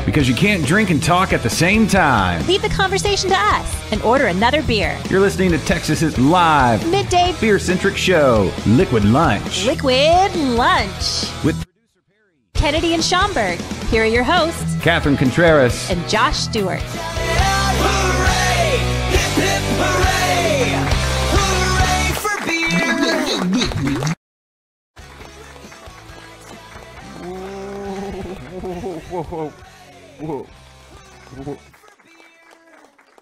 because you can't drink and talk at the same time. Leave the conversation to us and order another beer. You're listening to Texas's live Midday beer-centric show, Liquid Lunch. Liquid Lunch. With Kennedy and Schomburg. Here are your hosts, Catherine Contreras and Josh Stewart. Hooray! Hip, hip, hooray! Hooray for beer! Whoa.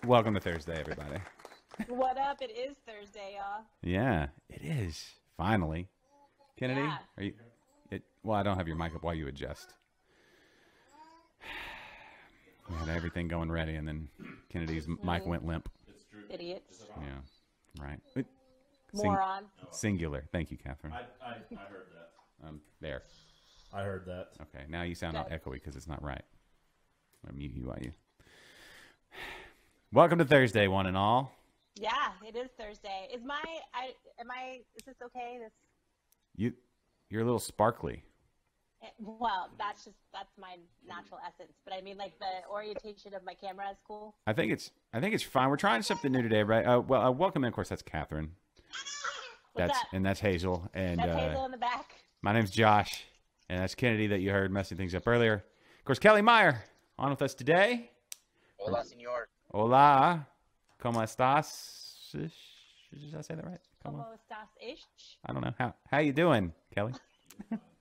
Welcome to Thursday, everybody. What up? It is Thursday, y'all. Yeah, it is. Finally. Kennedy, Yeah. are you... Well, I don't have your mic up while you adjust. We had everything going ready, and then Kennedy's mic went limp. Idiots. Yeah, right. Moron. Singular. Thank you, Catherine. I heard that. There. I heard that. Okay, now you sound all Okay. echoey because it's not right. I'm going to mute you while you... Welcome to Thursday, one and all. Yeah, it is Thursday. Is this okay? You're a little sparkly. Well, that's my natural essence. But I mean, like, the orientation of my camera is cool. I think it's fine. We're trying something new today, right? Welcome in. Of course, that's Catherine. What's that? And that's Hazel. And That's Hazel in the back. my name's Josh, and that's Kennedy that you heard messing things up earlier. Of course, Kelly Meyer on with us today. Hola, senor. Hola, ¿cómo estás? Did I say that right? Como estás-ish? I don't know how you doing, Kelly.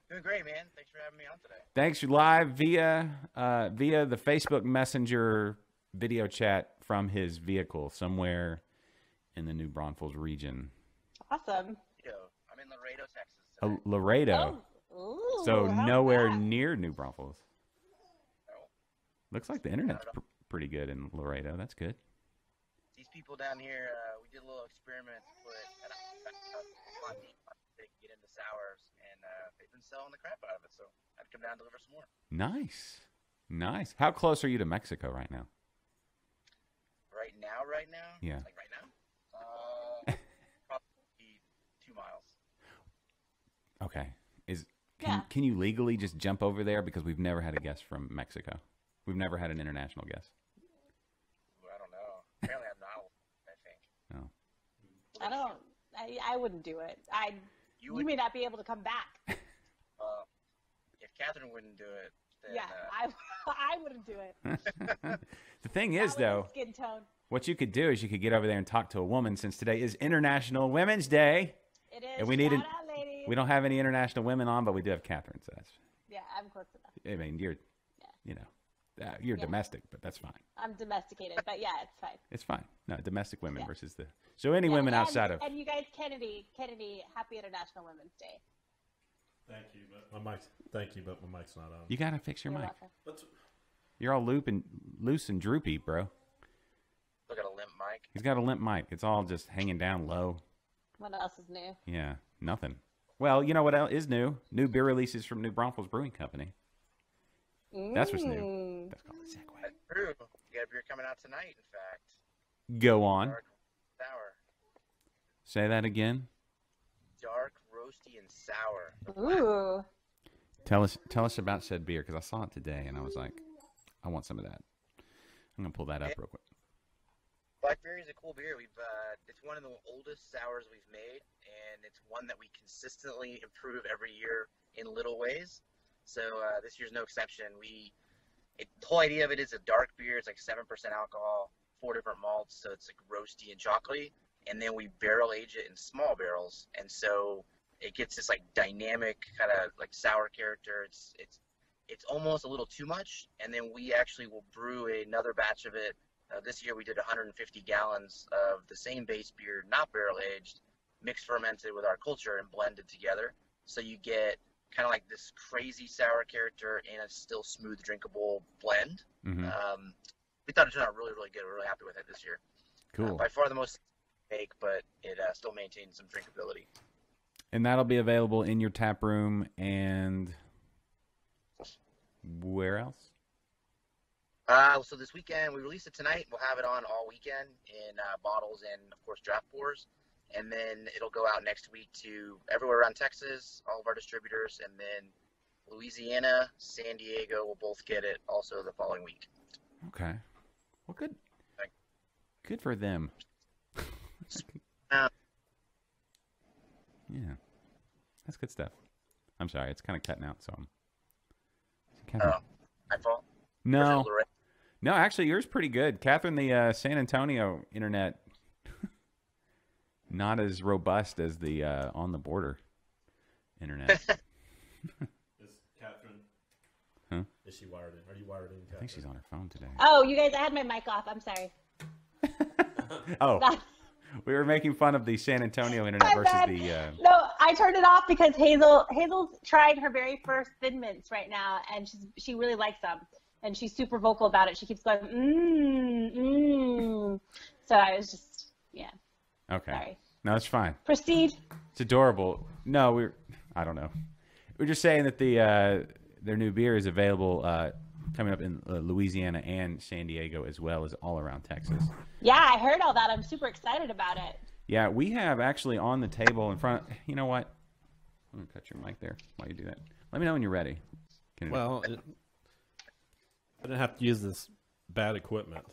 Doing great, man. Thanks for having me on today. Thanks. You're live via the Facebook Messenger video chat from his vehicle somewhere in the New Braunfels region. Awesome. I'm in Laredo, Texas. Laredo. Oh. Ooh, So how's nowhere that? near New Braunfels. No. Looks like the internet's pretty good in Laredo. That's good. These people down here, we did a little experiment to put they can get into sours, and they've been selling the crap out of it, so I'd come down and deliver some more. Nice. How close are you to Mexico right now? Right now? Yeah. Like right now? Probably 2 miles. Okay. Yeah. Can you legally just jump over there? Because we've never had a guest from Mexico. We've never had an international guest. Ooh, I don't know. Apparently I'm not, I think. No. I wouldn't do it. You would- may not be able to come back. If Catherine wouldn't do it, then... Yeah, I wouldn't do it. The thing Not is, with though, the skin tone. what you could do is you could get over there and talk to a woman, since today is International Women's Day. It is. And we Shout needed- out, ladies. We don't have any international women on, but we do have Catherine. So that's, Yeah, I'm close enough. I mean, you're Yeah. domestic, but that's fine. I'm domesticated, but yeah, it's fine. It's fine. No, domestic women Yeah. versus the... So any Yeah, women and- outside of... And you guys, Kennedy, happy International Women's Day. Thank you, but my mic's not on. You got to fix your You're mic. welcome. You're all loose and droopy, bro. Look at a limp mic. He's got a limp mic. It's all just hanging down low. What else is new? Yeah, nothing. Well, you know what else is new? New beer releases from New Braunfels Brewing Company. That's what's new. That's called a segue. That's true. You got a beer coming out tonight, in fact. Go on. Dark sour. Say that again. Dark, roasty, and sour. Ooh. Tell us about said beer, because I saw it today and I was like, I want some of that. I'm gonna pull that up real quick. Blackberry is a cool beer. It's one of the oldest sours we've made, and it's one that we consistently improve every year in little ways. So this year's no exception. The whole idea of it is a dark beer. It's like 7% alcohol, 4 different malts, so it's like roasty and chocolatey. And then we barrel age it in small barrels, and so it gets this like dynamic kind of like sour character. It's almost a little too much, and then we actually will brew another batch of it. This year we did 150 gallons of the same base beer, not barrel aged, mixed fermented with our culture and blended together. So you get kind of like this crazy sour character in a still smooth, drinkable blend. Mm-hmm. We thought it turned out really, really good. We're really happy with it this year. Cool. By far the most make, but it still maintains some drinkability. And that'll be available in your tap room and where else? So this weekend, we release it tonight. We'll have it on all weekend in bottles and, of course, draft pours. And then it'll go out next week to everywhere around Texas, all of our distributors. And then Louisiana, San Diego will both get it also the following week. Okay. Well, good. Good for them. Uh, Yeah. That's good stuff. I'm sorry. It's kind of cutting out, so I'm... my fault. No. Or is it Lorraine? No, actually, yours pretty good. Catherine, the San Antonio internet, not as robust as the on the border internet. Is Catherine? Huh? Is she wired in? Are you wired in, Catherine? I think she's on her phone today. Oh, you guys, I had my mic off. I'm sorry. Oh, That- we were making fun of the San Antonio internet My versus bad. the... No, I turned it off because Hazel's trying her very first Thin Mints right now, and she really likes them, and she's super vocal about it. She keeps going, So I was just, yeah. Okay. Sorry. No, it's fine. Proceed. It's adorable. No, I don't know. We're just saying that their new beer is available coming up in Louisiana and San Diego, as well as all around Texas. Yeah, I heard all that. I'm super excited about it. Yeah, we have actually on the table in front. You know what? I'm gonna cut your mic there while you do that. Let me know when you're ready. Well, I didn't have to use this bad equipment.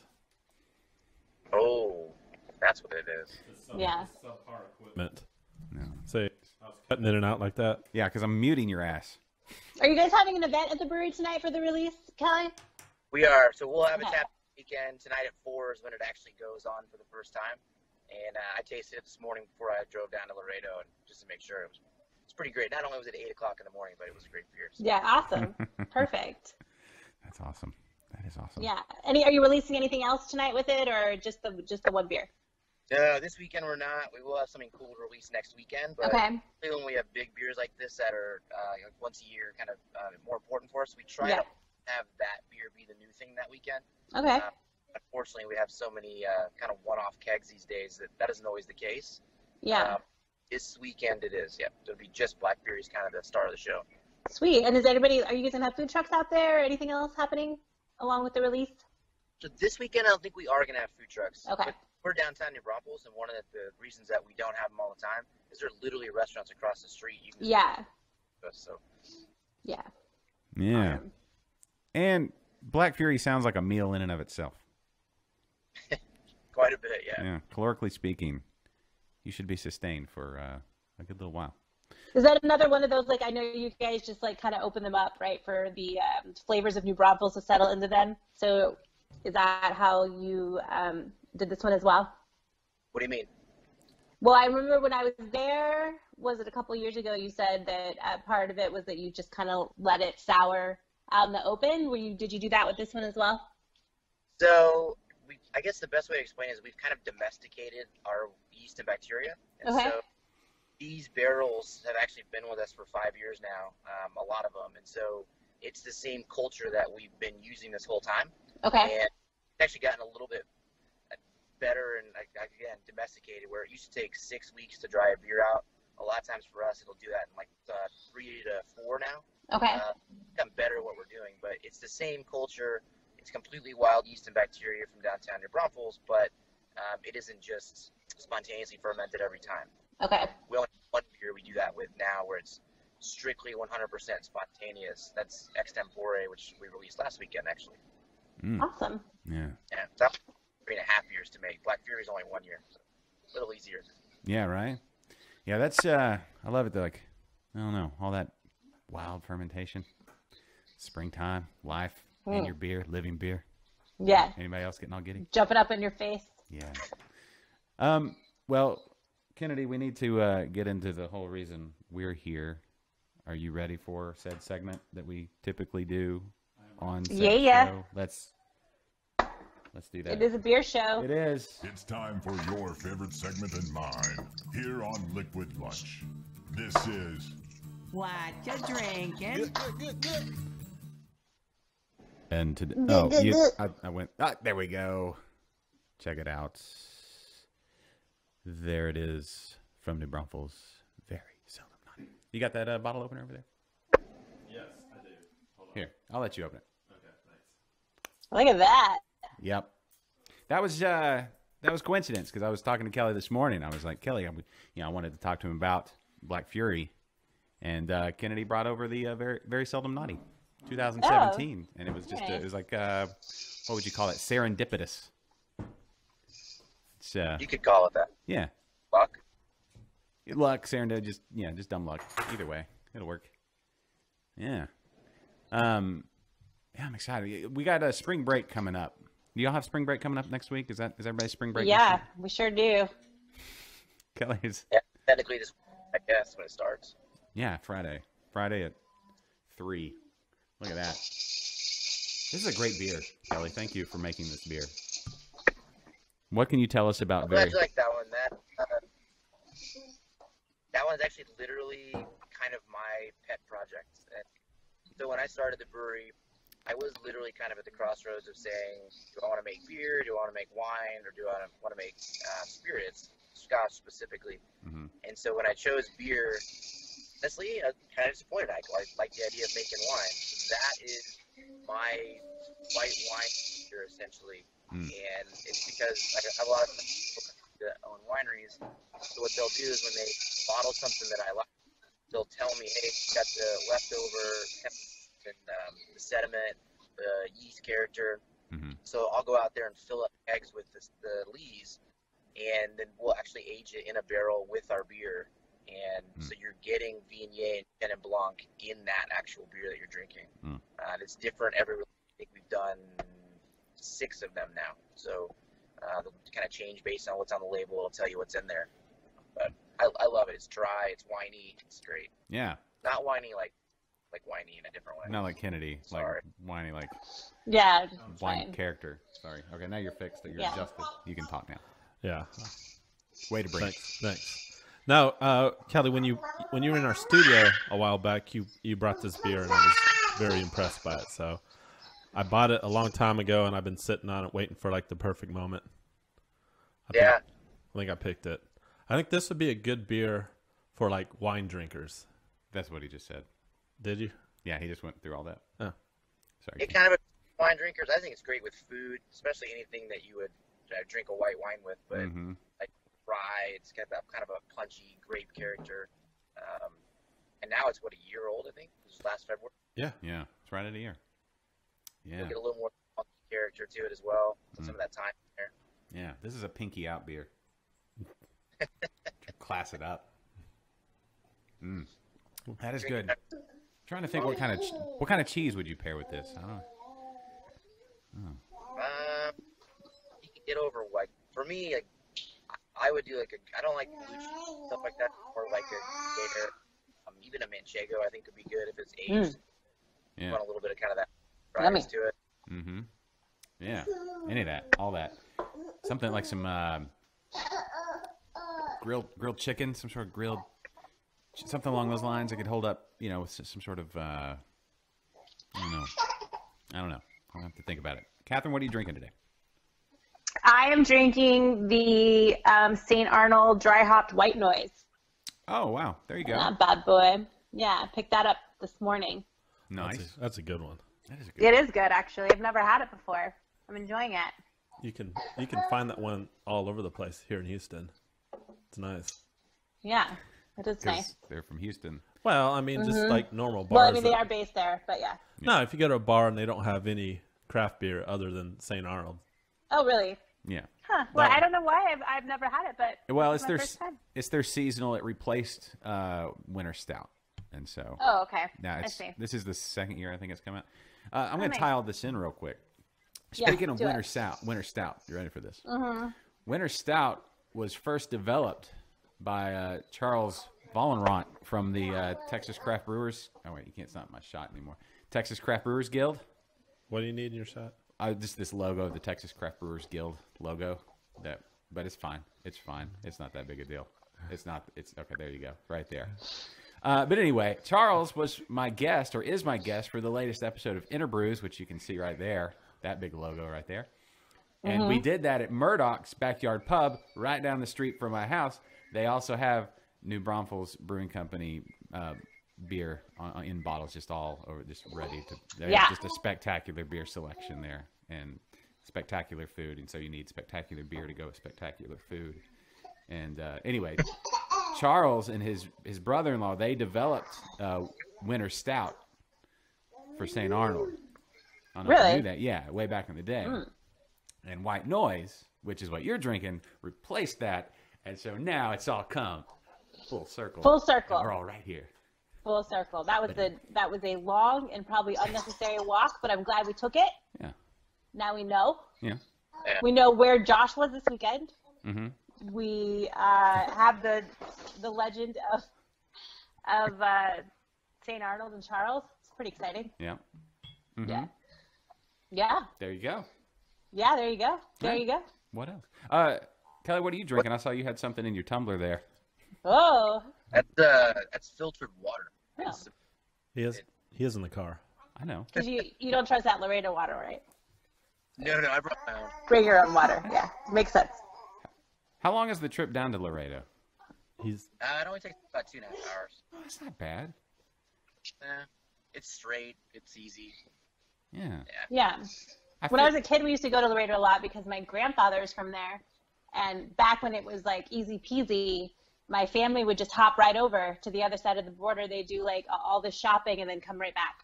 Oh, that's what it is. Yeah. Subpar equipment. No. Say, I was cutting in and out like that. Yeah, because I'm muting your ass. Are you guys having an event at the brewery tonight for the release, Kelly? We are. So we'll have a Okay. tap weekend. Tonight at 4 is when it actually goes on for the first time. And I tasted it this morning before I drove down to Laredo, and just to make sure it's pretty great. Not only was it 8 o'clock in the morning, but it was a great beer. So. Yeah, awesome. Perfect. That's awesome. That is awesome. Yeah. Are you releasing anything else tonight with it, or just the one beer? This weekend we're not. We will have something cool to release next weekend. But Okay. when we have big beers like this that are like once a year, kind of more important for us, we try Yeah. to have that beer be the new thing that weekend. Okay. Unfortunately, we have so many kind of one-off kegs these days that isn't always the case. Yeah. This weekend it is. Yep. It'll be just Blackberry's kind of the star of the show. Sweet. And are you guys gonna have food trucks out there, or anything else happening along with the release? So this weekend I don't think we are going to have food trucks. Okay. But we're downtown New Braunfels, and one of the reasons that we don't have them all the time is there are literally restaurants across the street. You can just Yeah. go to us, so. Yeah. Yeah. And Black Fury sounds like a meal in and of itself. Quite a bit, yeah. Yeah. Calorically speaking, you should be sustained for a good little while. Is that another one of those, like, I know you guys just, like, kind of open them up, right, for the flavors of New Braunfels to settle into them? So is that how you did this one as well? What do you mean? Well, I remember when I was there, was it a couple years ago, you said that part of it was that you just kind of let it sour out in the open. Did you do that with this one as well? So I guess the best way to explain it is we've kind of domesticated our yeast and bacteria. And Okay. so these barrels have actually been with us for 5 years now, a lot of them. And so it's the same culture that we've been using this whole time. Okay. And it's actually gotten a little bit better and, again, domesticated, where it used to take 6 weeks to dry a beer out. A lot of times for us, it'll do that in like 3 to 4 now. Okay. Become better at what we're doing, but it's the same culture. It's completely wild yeast and bacteria from downtown New Braunfels, but it isn't just spontaneously fermented every time. Okay. We only have one beer we do that with now, where it's strictly 100% spontaneous. That's Extempore, which we released last weekend, actually. Awesome. Yeah. Yeah, so that was 3.5 years to make. Black Fury is only 1 year, so a little easier. Yeah, right? Yeah, that's, I love it. They're like, I don't know, all that wild fermentation, springtime, life, in your beer, living beer. Yeah. Anybody else getting all giddy? Jumping up in your face. Yeah. Well, Kennedy, we need to get into the whole reason we're here. Are you ready for said segment that we typically do on said Yeah. show? Let's do that. It is a beer show. It is. It's time for your favorite segment and mine here on Liquid Lunch. This is What you drinking? And today, I went. There we go. Check it out. There it is from New Braunfels. Very seldom not. You got that bottle opener over there? Yes, I do. Hold on. Here, I'll let you open it. Okay, thanks. Look at that. Yep. That was coincidence because I was talking to Kelly this morning. I was like, Kelly, I wanted to talk to him about Black Fury, And Kennedy brought over the very, very seldom naughty, 2017, and it was just it was like what would you call it? Serendipitous. It's, You could call it that. yeah, Luck. serendipity, just dumb luck. Either way, it'll work. Yeah. I'm excited. We got a spring break coming up. Do y'all have spring break coming up next week? Is everybody's spring break? Yeah, we sure do. Kelly's. Yeah, technically, this I guess when it starts. Yeah, Friday at 3. Look at that. This is a great beer, Kelly. Thank you for making this beer. What can you tell us about I'm glad you like that one. That one's actually literally kind of my pet project. And so when I started the brewery, I was literally kind of at the crossroads of saying, do I want to make beer? Do I want to make wine? Or do I want to make spirits, Scotch specifically? Mm-hmm. And so when I chose beer, honestly, I was kind of disappointed. I like the idea of making wine. That is my white wine beer, essentially. And it's because I have a lot of people that own wineries. So what they'll do is when they bottle something that I like, they'll tell me, hey, got the leftover and the sediment, the yeast character. Mm-hmm. So I'll go out there and fill up kegs with the lees, and then we'll actually age it in a barrel with our beer. And so you're getting Viognier and Chenin Blanc in that actual beer that you're drinking. And it's different every. I think we've done 6 of them now. So they'll kind of change based on what's on the label. It'll tell you what's in there. But I love it. It's dry. It's winey. It's great. Yeah. Not whiny like whiny in a different way. Not like Kennedy. Sorry. Like whiny like Yeah, wine fine. character. Sorry. Okay, now you're fixed. You're adjusted. You can talk now. Yeah. Way to bring it. Thanks. Now, Kelly, when you were in our studio a while back, you brought this beer, and I was very impressed by it. So I bought it a long time ago, and I've been sitting on it waiting for like the perfect moment. I think I picked it. I think this would be a good beer for like wine drinkers. That's what he just said. Did you? Yeah, he just went through all that. Oh. Sorry. It kind of wine drinkers. I think it's great with food, especially anything that you would drink a white wine with. But like rye, it's got that kind of a punchy grape character. And now it's a year old, I think. It was last February. Yeah, it's right at a year. Yeah. You'll get a little more funky character to it as well. Some of that time there. Yeah, this is a pinky out beer. Class it up. That is good. Trying to think what kind of cheese would you pair with this? I don't know. You can get over like for me, like I would do like I don't like blue cheese stuff like that, or like a gator. Even a manchego I think would be good if it's aged. Yeah. Want a little bit of kind of that dryness to it. Mm-hmm. Yeah. Any of that, all that. Something like some grilled chicken, some sort of grilled, something along those lines. That could hold up, with some sort of, I don't know. I'll have to think about it. Catherine, what are you drinking today? I am drinking the St. Arnold dry hopped white noise. Oh, wow. There you go. That bad boy. Yeah, I picked that up this morning. Nice. That's a good one. That is a good It is good, actually. I've never had it before. I'm enjoying it. You can find that one all over the place here in Houston. It's nice. Yeah, it is nice. They're from Houston. Well, I mean, just like normal bars. Well, I mean, they are based there, but yeah. No, if you go to a bar and they don't have any craft beer other than St. Arnold. Oh, really? Yeah. Huh. Well, I don't know why. I've never had it, but Well, it's my first time. it's their seasonal. It replaced Winter Stout, and so. Oh, okay. Now I see. this is the second year I think it's come out. I'm going to nice. tie all this in real quick. Yeah, Speaking of do winter it. stout, you ready for this? Winter stout was first developed by Charles Vollenront from the Texas Craft Brewers. Oh wait, it's not my shot anymore. Texas Craft Brewers Guild. What do you need in your shot? Just this logo, the Texas Craft Brewers Guild logo. But it's fine. It's fine. It's not that big a deal. It's not. It's okay. There you go. Right there. But anyway, Charles was my guest, or is my guest, for the latest episode of Interbrews, which you can see right there. That big logo right there. And we did that at Murdoch's Backyard Pub right down the street from my house. They also have New Braunfels Brewing Company beer in bottles, just all over, just ready to. They have just a spectacular beer selection there and spectacular food. And so you need spectacular beer to go with spectacular food. And anyway, Charles and his brother-in-law, they developed winter stout for St. Arnold. I don't know if you Really? knew that. Yeah, way back in the day. And White Noise, which is what you're drinking, replaced that. And so now it's all come full circle. Full circle. And we're all right here. Full circle. That was a long and probably unnecessary walk, but I'm glad we took it. Yeah. Now we know. Yeah. We know where Josh was this weekend. Mm-hmm. We have the legend of St. Arnold and Charles. It's pretty exciting. Yeah. Mm-hmm. Yeah. Yeah. There you go. Yeah. There you go. There you go. What else? Kelly, what are you drinking? I saw you had something in your tumbler there. Oh. That's filtered water. Oh. He is in the car. I know. Because you don't trust that Laredo water, right? No, I brought my own. Bring your own water. Yeah. Makes sense. How long is the trip down to Laredo? It only takes about 2.5 hours. Oh, that's not bad. It's straight. It's easy. Yeah. Yeah. When I was a kid, we used to go to Laredo a lot because my grandfather is from there. And back when it was like easy peasy, my family would just hop right over to the other side of the border. They do like all the shopping and then come right back.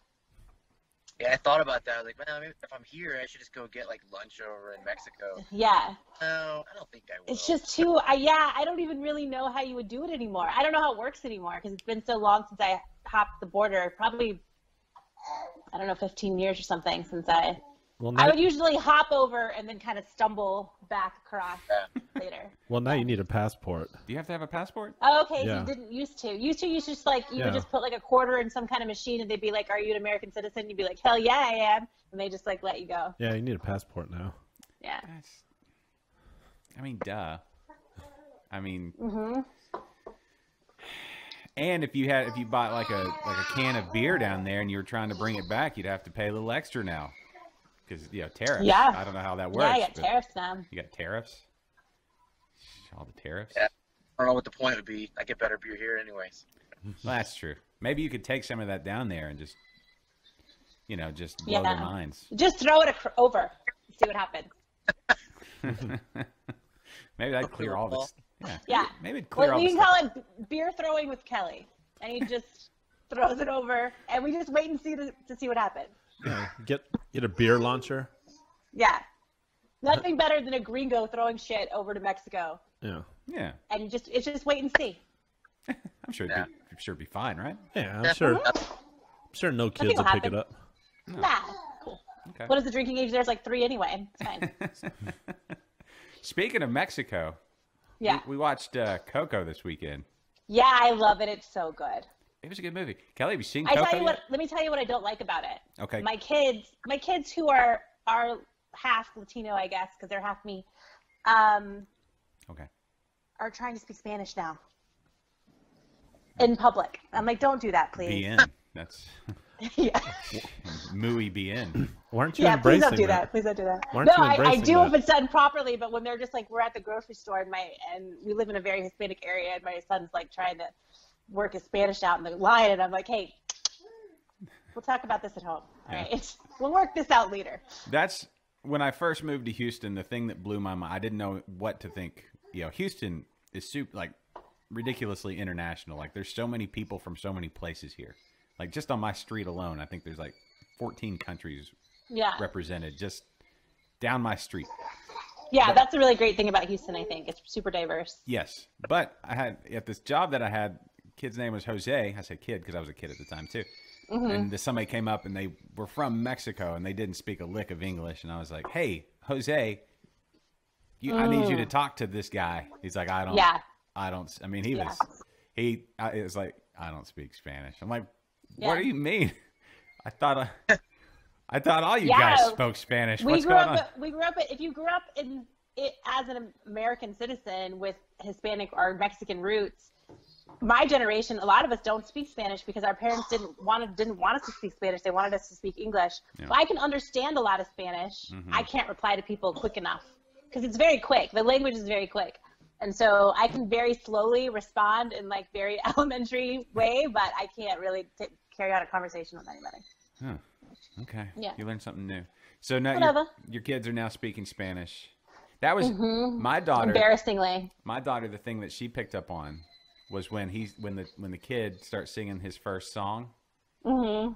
Yeah, I thought about that. I was like, man, maybe if I'm here, I should just go get like lunch over in Mexico. Yeah. No, I don't think I will. It's just too, I don't even really know how you would do it anymore. I don't know how it works anymore because it's been so long since I hopped the border. Probably, I don't know, 15 years or something since I would usually hop over and then kind of stumble back across later. Well, now you need a passport. Do you have to have a passport? Oh, okay, Yeah. so you didn't used to. Used to, you just like, you would just put like a quarter in some kind of machine and they'd be like, are you an American citizen? You'd be like, hell yeah, I am. And they just like let you go. Yeah, you need a passport now. Yeah. I mean, duh. I mean, and if you bought like a can of beer down there and you were trying to bring it back, you'd have to pay a little extra now because tariffs. Yeah. I don't know how that works. Yeah, you got but tariffs now. You got tariffs. All the tariffs. Yeah. I don't know what the point would be. I get better beer here anyways. Well, that's true. Maybe you could take some of that down there and just blow their minds. Just throw it over. See what happens. Maybe that'd clear all this. Yeah. Maybe it'd clear all we this. can call it beer throwing with Kelly, and he just throws it over, and we just wait and see to see what happens. Yeah, get a beer launcher. Yeah. Nothing better than a gringo throwing shit over to Mexico. Yeah. Yeah. And it's just wait and see. I'm sure it'd be fine, right? Yeah, I'm sure. I'm sure no kids will pick it up. Nah. Cool. Okay. What is the drinking age? There's like 3 anyway. It's fine. Speaking of Mexico, Yeah. we watched Coco this weekend. Yeah, I love it. It's so good. It was a good movie. Kelly, have you seen Coco yet? Let me tell you what I don't like about it. Okay. My kids who are half Latino, I guess, because they're half me, Okay. are trying to speak Spanish now. In public. I'm like, don't do that, please. Bien. That's Yeah. muy bien. Why aren't you Yeah, please embracing don't do that. Please don't do that. Why aren't No, you I embracing do that? if it's done properly, but when they're just like, we're at the grocery store and we live in a very Hispanic area and my son's like trying to work his Spanish out in the line and I'm like, hey, we'll talk about this at home. All right. We'll work this out later. That's when I first moved to Houston, the thing that blew my mind, I didn't know what to think. Houston is ridiculously international. Like there's so many people from so many places here. Like just on my street alone, I think there's like 14 countries represented just down my street. Yeah, that's a really great thing about Houston, I think. It's super diverse. Yes. But I had, at this job that I had, kid's name was Jose. I said kid because I was a kid at the time too. And somebody came up and they were from Mexico and they didn't speak a lick of English. And I was like, hey, Jose, I need you to talk to this guy. He's like, I mean, he was like, I don't speak Spanish. I'm like, what do you mean? I thought all you guys spoke Spanish. What's going on? If you grew up in it as an American citizen with Hispanic or Mexican roots, my generation, a lot of us don't speak Spanish because our parents didn't want us to speak Spanish. They wanted us to speak English. Yeah. But I can understand a lot of Spanish. I can't reply to people quick enough because it's very quick. The language is very quick. And so I can very slowly respond in like very elementary way, but I can't really carry out a conversation with anybody. Huh. Okay. Yeah. You learned something new. So now your kids are now speaking Spanish. That was my daughter. Embarrassingly. My daughter, the thing that she picked up on was when the kid starts singing his first song. Mm-hmm.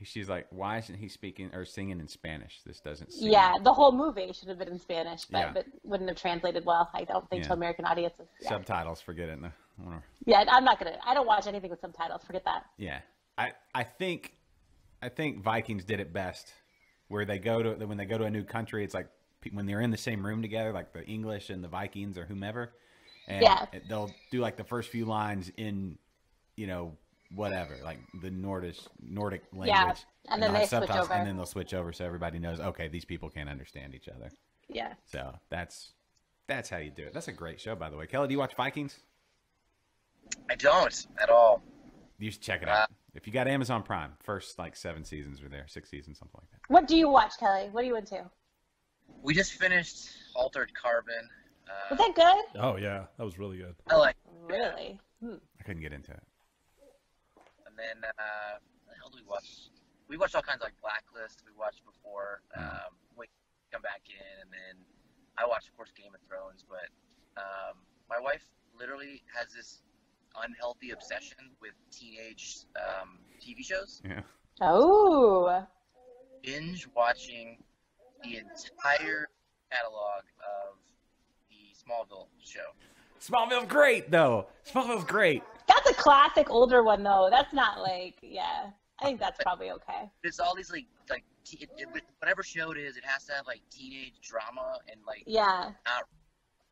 She's like, why isn't he speaking or singing in Spanish? This doesn't seem... Yeah, the whole movie should have been in Spanish, Yeah. but wouldn't have translated well, I don't think, to American audiences. Yeah. Subtitles, forget it. No. Yeah, I don't watch anything with subtitles, forget that. Yeah. I think Vikings did it best, where when they go to a new country, it's like when they're in the same room together, like the English and the Vikings or whomever, and they'll do like the first few lines in, whatever, like the Nordic language. Yeah, and then they'll they have switch subtitles, over. and then they'll switch over so everybody knows, okay, these people can't understand each other. Yeah. So that's how you do it. That's a great show, by the way. Kelly, do you watch Vikings? I don't at all. You should check it out. If you got Amazon Prime, first like 7 seasons were there, 6 seasons, something like that. What do you watch, Kelly? What are you into? We just finished Altered Carbon. Was that good? Oh yeah, that was really good. I like. Really? I couldn't get into it. And then what the hell do we watch? We watched all kinds of like Blacklist. We watched before. We come back in, and then I watched, of course, Game of Thrones. But my wife literally has this unhealthy obsession with teenage TV shows. Yeah. Oh. Binge watching the entire catalog of the Smallville show. Smallville's great, though. Smallville's great. That's a classic older one, though. That's not like, I think that's probably okay. There's all these whatever show it is, it has to have like teenage drama and like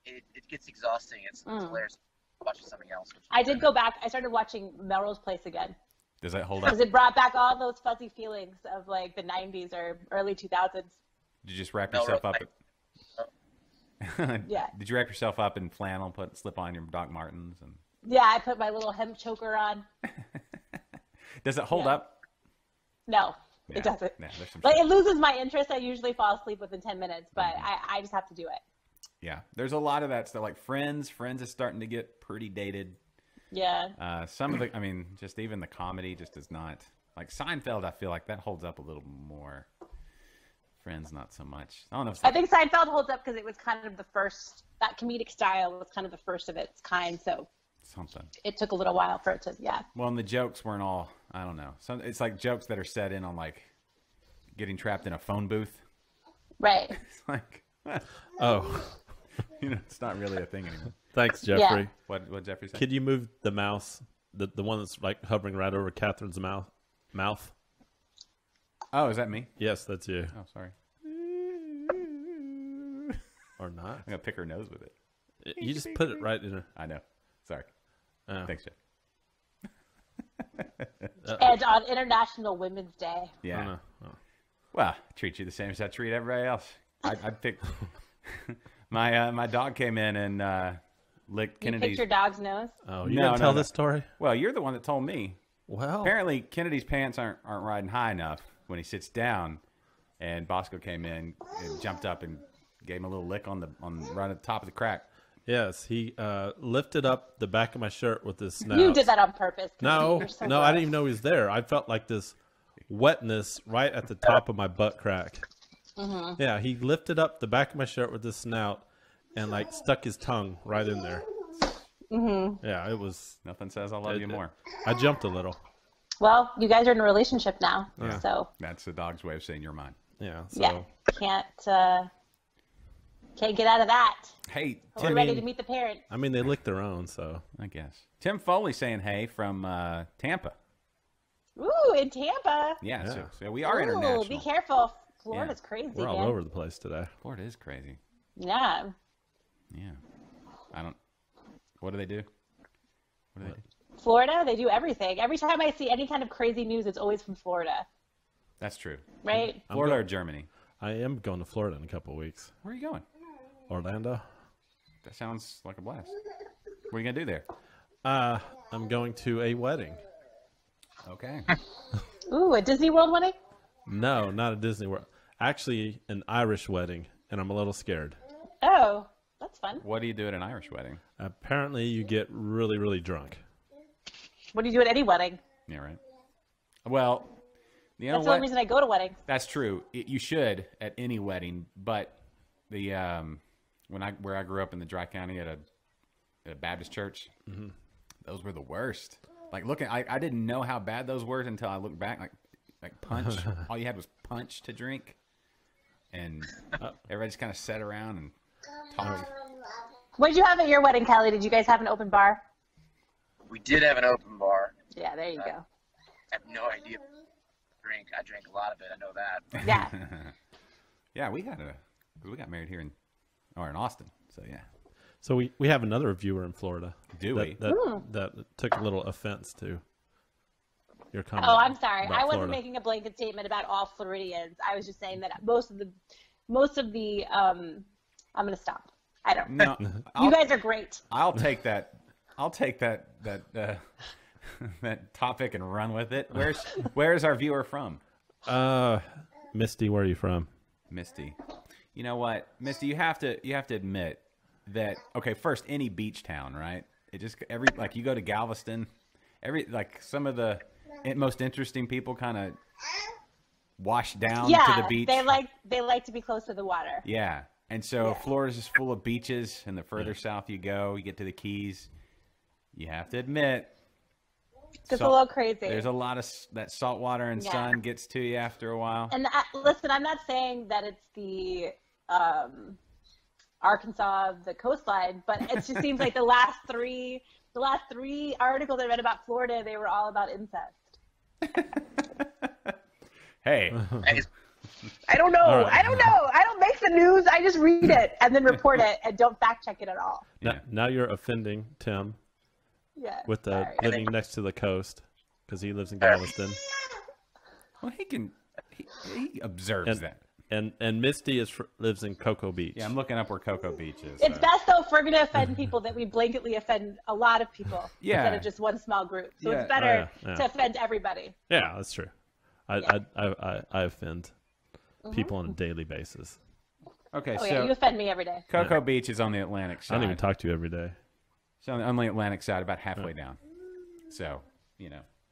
it gets exhausting. It's hilarious watching something else. I did go back. I started watching Melrose Place again. Does that hold up? Because it brought back all those fuzzy feelings of like the 90s or early 2000s. Did you just wrap yourself up? Yeah. Did you wrap yourself up in flannel, slip on your Doc Martens, and? Yeah, I put my little hemp choker on. Does it hold up? No, Yeah. it doesn't. Yeah, there's some Like shit. it loses my interest. I usually fall asleep within 10 minutes, but I just have to do it. Yeah, there's a lot of that stuff. Like Friends is starting to get pretty dated. Yeah. Some of the, just even the comedy just does not. Like Seinfeld, I feel like that holds up a little more. Friends, not so much. I don't know. I think Seinfeld holds up because it was kind of the first, that comedic style was kind of the first of its kind. So something. it took a little while for it to, Well, and the jokes weren't all, I don't know. It's like jokes that are set in on like getting trapped in a phone booth. Right. It's like, Oh, it's not really a thing anymore. thanks, Jeffrey. Yeah. What Jeffrey said? Could you move the mouse, the one that's like hovering right over Catherine's mouth? Oh, is that me? Yes, that's you. Oh, sorry. Or not? I'm gonna pick her nose with it. You just put it right in her. I know. Sorry. Oh. Thanks, Jeff. And on International Women's Day. Yeah. Oh, no. Oh. Well, I treat you the same as I treat everybody else. I'd pick my dog came in and licked You Kennedy's. picked your dog's nose? Oh, you No, didn't tell no. this story? Well, you're the one that told me. Well, Apparently, Kennedy's pants aren't riding high enough when he sits down, and Bosco came in and jumped up and gave him a little lick on right at the top of the crack. yes, he lifted up the back of my shirt with his snout. You did that on purpose. No, You're so no, I gross. didn't even know he was there. I felt like this wetness right at the top of my butt crack. Mm-hmm. Yeah, he lifted up the back of my shirt with his snout and like stuck his tongue right in there. Mm-hmm. Yeah, it was. Nothing says I love you more. I jumped a little. Well, you guys are in a relationship now, Yeah. so That's the dog's way of saying you're mine. Yeah, so can't get out of that. Hey, We're Tim. ready to meet the parent. I mean they licked their own. So I guess Tim Foley saying hey from Tampa. Ooh, in Tampa. Yeah, Yeah. So we are Ooh, international. be careful. Florida's crazy, we're all man. over the place today. Florida is crazy. Yeah. Yeah. I don't. What do they do? What do they do? Florida, they do everything. Every time I see any kind of crazy news, it's always from Florida, That's true. right? Florida or Germany? I am going to Florida in a couple of weeks. Where are you going? Orlando. That sounds like a blast. What are you gonna do there? I'm going to a wedding. Okay. Ooh, a Disney World wedding? No, not a Disney World. Actually, an Irish wedding, and I'm a little scared. Oh, that's fun. What do you do at an Irish wedding? Apparently, you get really, really drunk. What do you do at any wedding? Yeah, right. Well, you know That's the what? only reason I go to weddings. That's true. You should at any wedding, but the where I grew up in the Dry County at a Baptist church, those were the worst. Like I didn't know how bad those were until I looked back. Like punch. All you had was punch to drink, and everybody just kind of sat around and talked. What did you have at your wedding, Kelly? Did you guys have an open bar? We did have an open bar. Yeah, there you go. I have no idea. I drank a lot of it. I know that. Yeah. Yeah, we got married here in Austin. So yeah. So we have another viewer in Florida. Do we? That took a little offense to your comment. Oh, I'm sorry. about I wasn't Florida. making a blanket statement about all Floridians. I was just saying that most of the I'm gonna stop. I don't. No, You guys are great. I'll take that. I'll take that that topic and run with it. Where's our viewer from? Misty, where are you from? Misty. You know what, Misty? You have to admit that. Okay, first, any beach town, right? It just you go to Galveston, some of the most interesting people kind of wash down to the beach. they like to be close to the water. Yeah, and so Florida's just full of beaches, and the further south you go, you get to the Keys. You have to admit, It's a little crazy. There's a lot of that salt water and sun gets to you after a while. And listen, I'm not saying that it's the Arkansas, the coastline, but it just seems like the last three articles I read about Florida, they were all about incest. Hey. I don't know. Right. I don't know. I don't make the news. I just read it and then report it and don't fact check it at all. Now you're offending Tim Yeah. with the sorry. living next to the coast because he lives in Galveston. Well, he observes that. And Misty lives in Cocoa Beach. Yeah, I'm looking up where Cocoa Beach is. It's best, though, if we're going to offend people, that we blanketly offend a lot of people instead of just one small group. So it's better to offend everybody. Yeah, that's true. I offend people on a daily basis. Okay, yeah, you offend me every day. Cocoa Beach is on the Atlantic side. I don't even talk to you every day. It's on the Atlantic side, about halfway down. So,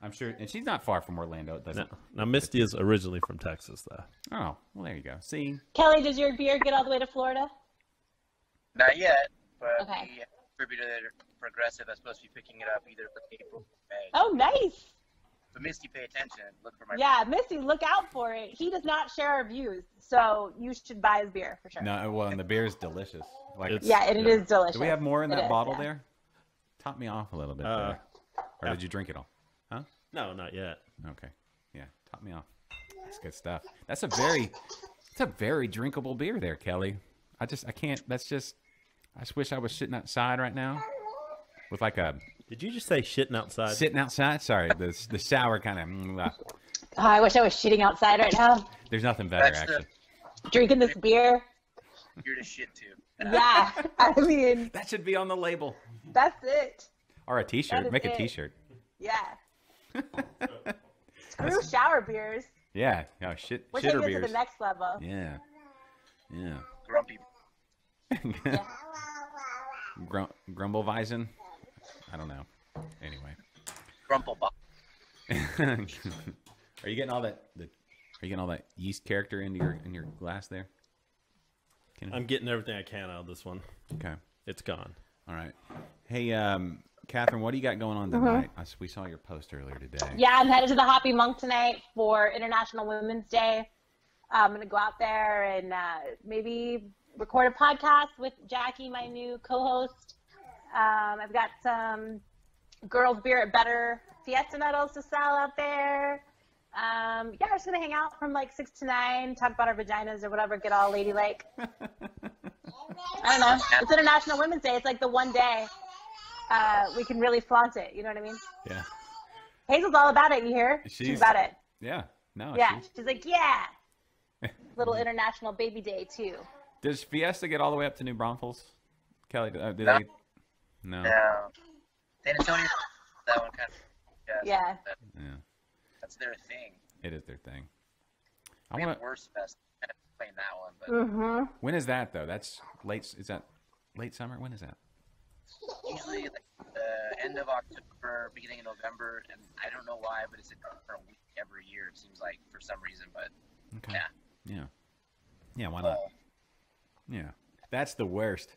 I'm sure, and she's not far from Orlando. It doesn't. Now Misty is originally from Texas, though. Oh, well, there you go. See, Kelly, does your beer get all the way to Florida? Not yet, but Okay. the distributor Progressive is supposed to be picking it up either April or May. Oh, nice. But Misty, pay attention. Look for my. Yeah, Misty, look out for it. He does not share our views, so you should buy his beer for sure. no, well, and the beer is delicious. It's- it is delicious. Do we have more in It that is, bottle yeah. there? Top me off a little bit there. Or did you drink it all? Huh? No, not yet. Okay. Yeah, top me off. That's good stuff. It's a very drinkable beer there, Kelly. I can't. I just wish I was sitting outside right now with like a Did you just say shitting outside? sitting outside. Sorry, the sour kind of. Oh, I wish I was shitting outside right now, There's nothing better That's actually. drinking this beer. You're to shit too. Yeah, I mean, That should be on the label that's it. or a That T-shirt. is Make a it. T-shirt. Yeah. Screw shower beers. Yeah. Oh, shit. We're taking Shitter it to beers. the next level. Yeah. Yeah. Grumpy. Grumbleweizen? I don't know. Anyway. Grumplebot. Are you getting all that yeast character into your glass there? I'm getting everything I can out of this one. Okay. It's gone. All right. Hey, Catherine, what do you got going on tonight? We saw your post earlier today. Yeah, I'm headed to the Hoppy Monk tonight for International Women's Day. I'm going to go out there and maybe record a podcast with Jackie, my new co-host. I've got some girls' beer at Better Fiesta medals to sell out there. Yeah, we're just going to hang out from like 6 to 9, talk about our vaginas or whatever, get all ladylike. I don't know. It's International Women's Day. It's like the one day we can really flaunt it. You know what I mean? Yeah. Hazel's all about it, you hear? She's about it. Yeah. No. Yeah. She's like, yeah. Little International Baby Day, too. Does Fiesta get all the way up to New Braunfels? Kelly, do No. they? No. No. San Antonio. That one kind of. Yeah. Yeah. That's their thing. It is their thing. We have Worst Fest. Kind of playing that one, but Mm-hmm. When is that though? That's late. Is that late summer? When is that? usually like the end of October, beginning of November, and I don't know why, but it's a different week every year. It seems like for some reason, but Okay. yeah. Yeah. Yeah. Why not? Yeah. That's the worst.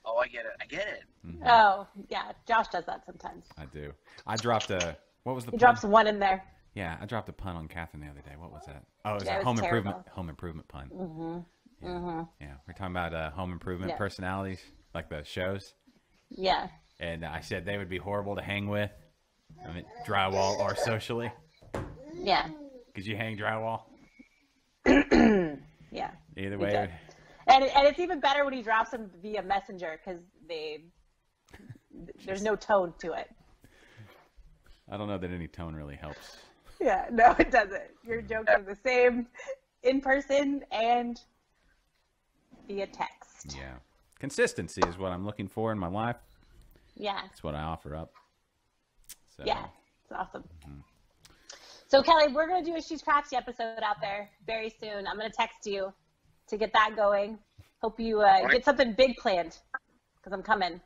Oh, Oh, I get it. Mm-hmm. Oh, yeah. Josh does that sometimes. I do. I dropped a. What was the? He pun? drops one in there. Yeah, I dropped a pun on Catherine the other day. What was that? Oh, it was Yeah, a it was home terrible. improvement pun. Mm-hmm. Yeah. Mm-hmm. Yeah, we're talking about home improvement Yeah. personalities, like the shows. Yeah. And I said they would be horrible to hang with. I mean, drywall or socially. Yeah. Could you hang drywall? Yeah. Either we way. did. And it's even better when he drops them via messenger because there's no tone to it. I don't know that any tone really helps. Yeah, no, it doesn't. Your jokes are the same in person and via text. Yeah. Consistency is what I'm looking for in my life. Yeah. That's what I offer up. So, Yeah, it's awesome. Mm-hmm. So, Kelly, we're going to do a She's Crafty episode out there very soon. I'm going to text you to get that going. Hope you get something big planned because I'm coming.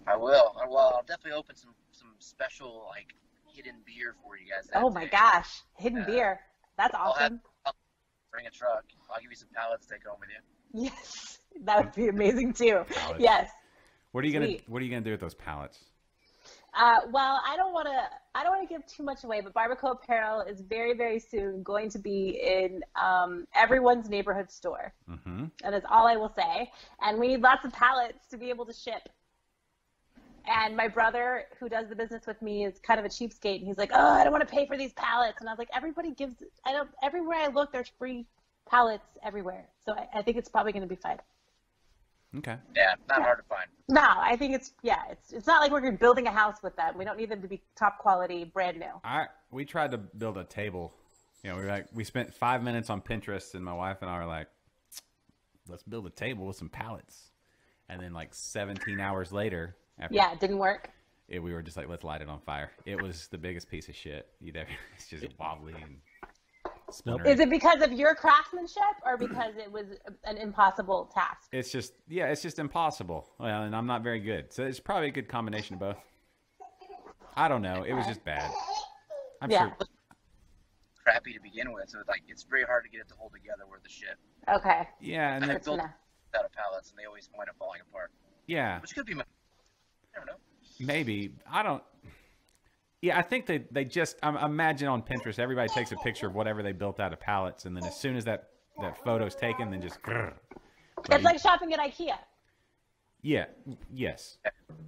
I will. Well, I'll definitely open some special, like, hidden beer for you guys. Oh, my gosh. Hidden beer. That's awesome. I'll bring a truck. I'll give you some pallets to take home with you. Yes. That would be amazing, too. Pallets. Yes. What are you gonna do with those pallets? Well, I don't want to give too much away, but Barbacoa Apparel is very, very soon going to be in everyone's neighborhood store. Mm-hmm. And that's all I will say. And we need lots of pallets to be able to ship. And my brother, who does the business with me, is kind of a cheapskate. And he's like, oh, I don't want to pay for these pallets. And I was like, everywhere I look, there's free pallets everywhere. So I think it's probably going to be fine. Okay. Yeah, not hard to find. No, I think it's not like we're building a house with them. We don't need them to be top quality, brand new. We tried to build a table. You know, we spent 5 minutes on Pinterest, and my wife and I were like, let's build a table with some pallets. And then like 17 hours later, it didn't work. We were just like, let's light it on fire. It was the biggest piece of shit you'd ever. It's just wobbly and splintering. Is it because of your craftsmanship or because it was an impossible task? It's just impossible. Well, and I'm not very good. So it's probably a good combination of both. I don't know. It was just bad. I'm sure. Crappy to begin with, so it's very hard to get it to hold together worth the shit. Okay. Yeah, and I built out of pallets, and they always wind up falling apart. Yeah. Which could be, I don't know. Maybe. I don't. Yeah, I think they just imagine on Pinterest, everybody takes a picture of whatever they built out of pallets, and then as soon as that photo's taken, then just. It's like shopping at IKEA. Yeah. Yes.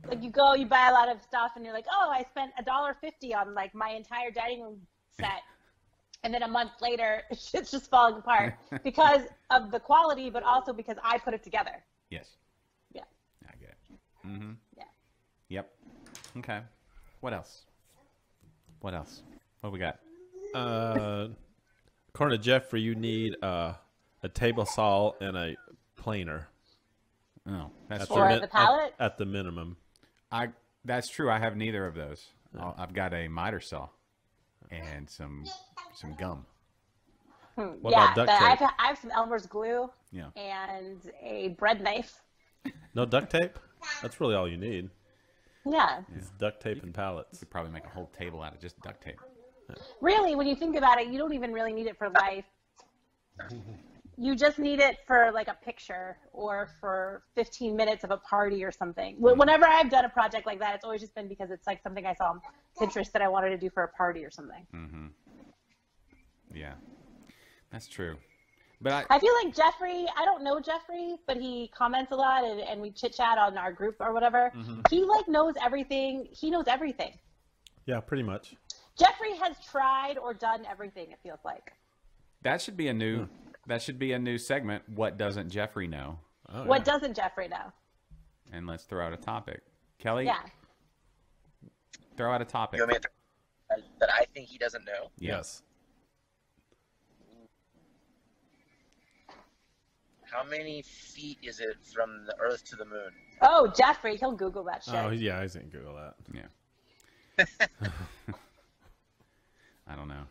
Like you go, you buy a lot of stuff, and you're like, oh, I spent $1.50 on like my entire dining room set, and then a month later, shit's just falling apart because of the quality, but also because I put it together. Yes. Yeah. I get it. Mm-hmm. Yeah. Yep. Okay. What else? What we got? According to Jeffrey, you need a table saw and a planer. Oh, that's For the pallet? At the minimum. That's true. I have neither of those. I've got a miter saw and some gum. What about duct tape? I have some Elmer's glue. Yeah. And a bread knife. No duct tape? That's really all you need. Yeah. It's duct tape and pallets. You could probably make a whole table out of just duct tape. Really, when you think about it, you don't even really need it for life. You just need it for like a picture or for 15 minutes of a party or something. Whenever I've done a project like that, it's always just been because it's like something I saw on Pinterest that I wanted to do for a party or something. Mm-hmm. Yeah, that's true. But I feel like Jeffrey, I don't know Jeffrey, but he comments a lot and we chit chat on our group or whatever. Mm-hmm. He like knows everything. He knows everything. Yeah, pretty much. Jeffrey has tried or done everything, it feels like. That should be a new segment. What doesn't Jeffrey know? Oh, what doesn't Jeffrey know? And let's throw out a topic. Kelly? Yeah. Throw out a topic. You want me to that I think he doesn't know? Yes. How many feet is it from the Earth to the Moon? Oh, Jeffrey, he'll Google that shit. Oh, yeah, I didn't Google that. Yeah. I don't know.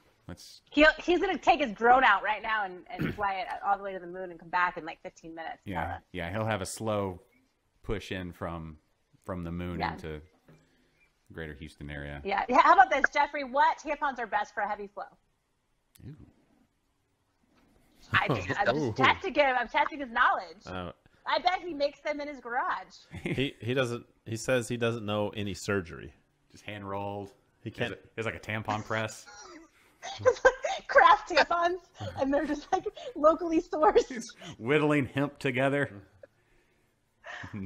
He's going to take his drone out right now and fly it all the way to the moon and come back in like 15 minutes. Yeah, yeah. He'll have a slow push in from the moon into greater Houston area. Yeah. How about this, Jeffrey? What tampons are best for a heavy flow? Ooh. I'm testing him. I'm testing his knowledge. I bet he makes them in his garage. He doesn't. He says he doesn't know any surgery. Just hand rolled. He can't. There's like a tampon press. It's like craft tampons, and they're just like locally sourced. Whittling hemp together.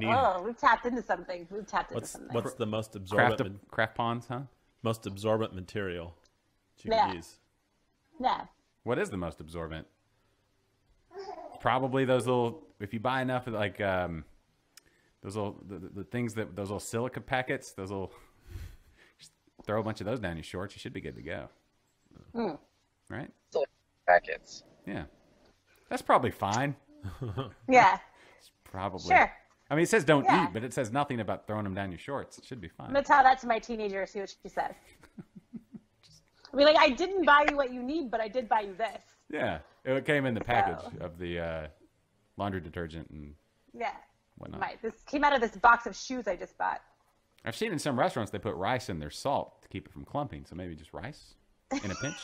Oh, we've tapped into something. What's the most absorbent craft ponds, huh? most absorbent material that you can use? Yeah. What is the most absorbent? Probably those little. If you buy enough of like those little the things that those little silica packets, those little. Just throw a bunch of those down your shorts. You should be good to go. Right? Packets. Yeah. That's probably fine. Yeah. It's probably. Sure. I mean, it says don't eat, but it says nothing about throwing them down your shorts. It should be fine. I'm going to tell that to my teenager, see what she says. I mean, like, I didn't buy you what you need, but I did buy you this. Yeah. It came in the package of the laundry detergent and whatnot. This came out of this box of shoes I just bought. I've seen in some restaurants they put rice in their salt to keep it from clumping. So maybe just rice in a pinch.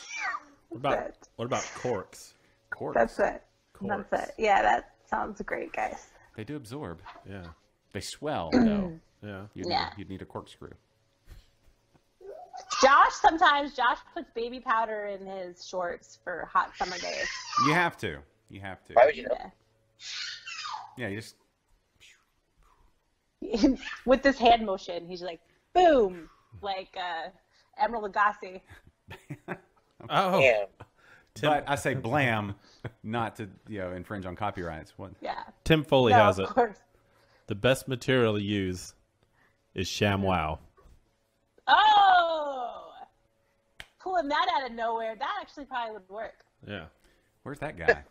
What about corks? Corks. That's it. Corks. That's it. Yeah, that sounds great, guys. They do absorb. Yeah. They swell, though. Yeah. You'd need a corkscrew. Josh puts baby powder in his shorts for hot summer days. You have to. Why would you know? Yeah, you just. With this hand motion, he's like, boom, like Emerald Lagasse. Oh. Damn. But I say blam, not to infringe on copyrights. What? Yeah. Tim Foley No, has of it. course. The best material to use is ShamWow. Oh! Pulling that out of nowhere, that actually probably would work. Yeah. Where's that guy?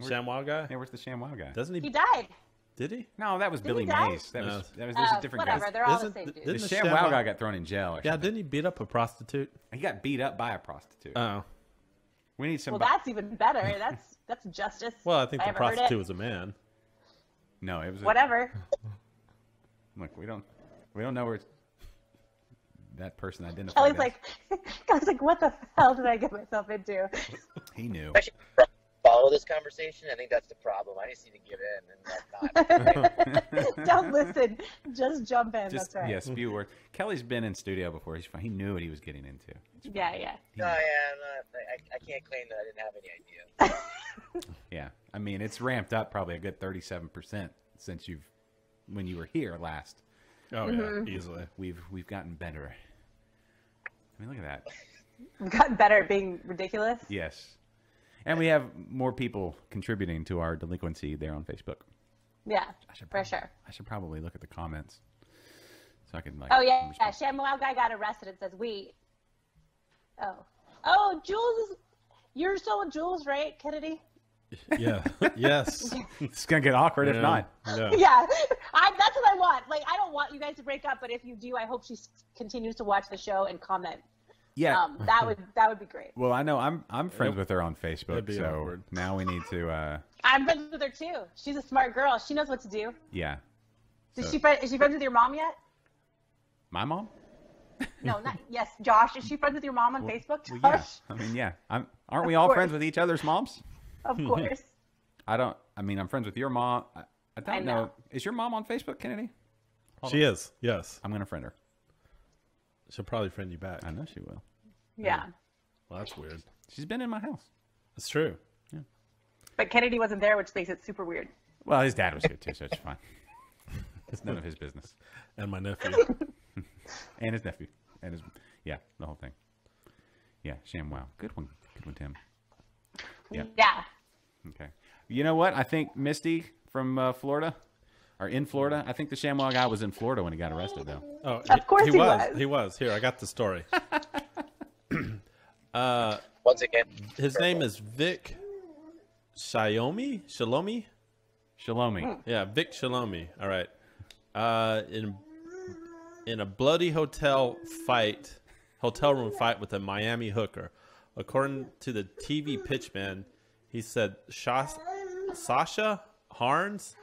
ShamWow guy? Yeah, where's the ShamWow guy? Doesn't He he? died. Did he? No, that was Billy he die? Mays. That No. was there's a different Whatever, guy. they're all the Isn't- same dude. The Didn't ShamWow guy got thrown in jail. Or Yeah, something. didn't he beat up a prostitute? He got beat up by a prostitute. Oh. We need some. Well, that's even better. That's justice. Well, I think if the ever heard prostitute it. was a man. No, it was. Whatever. Look, we don't know where that person identified. Kelly's like, what the hell did I get myself into? He knew. Actually, follow this conversation. I think that's the problem. I just need to give in and not. Don't listen. Just jump in. Just That's right. yeah, spew word. Kelly's been in studio before. He's fine. He knew what he was getting into. Yeah. No, yeah, I can't claim that I didn't have any idea. Yeah, I mean it's ramped up probably a good 37% since when you were here last. Oh, yeah, easily. We've gotten better. I mean, look at that. We've gotten better at being ridiculous. Yes, and we have more people contributing to our delinquency there on Facebook. Yeah, for sure. I should probably look at the comments so I can Oh yeah, ShamWow guy got arrested. It says wait. Oh, Jules is. You're still with Jules, right, Kennedy? Yeah. Yes. It's gonna get awkward if not. Yeah. Yeah, that's what I want. Like, I don't want you guys to break up, but if you do, I hope she continues to watch the show and comment. Yeah. That would be great. Well, I know I'm friends with her on Facebook, That'd be so awkward. now we need to. I'm friends with her too. She's a smart girl. She knows what to do. Yeah. Is she friends with your mom yet? My mom? No, not yes. Josh, is she friends with your mom on Facebook? Josh? Well, yeah. I mean, yeah. Aren't we all friends with each other's moms? Of course. I'm friends with your mom. I don't I know. Is your mom on Facebook, Kennedy? She is. Yes. I'm gonna friend her. She'll probably friend you back. I know she will. Yeah. Well, that's weird. She's been in my house. It's true. But Kennedy wasn't there, which makes it super weird. Well, his dad was here too, so it's fine. It's none of his business. And my nephew. And his nephew. And the whole thing. Yeah, ShamWow. Good one, Tim. Yeah. Yeah. Okay. You know what? I think Misty from Florida, or in Florida. I think the ShamWow guy was in Florida when he got arrested, though. Oh, Of course he was. He was. Here, I got the story. Once again, His name is Vic Shalomi? Shalomi. Yeah, Vic Shalomi. All right. In a bloody hotel room fight with a Miami hooker. According to the TV pitchman, he said Sasha Harns.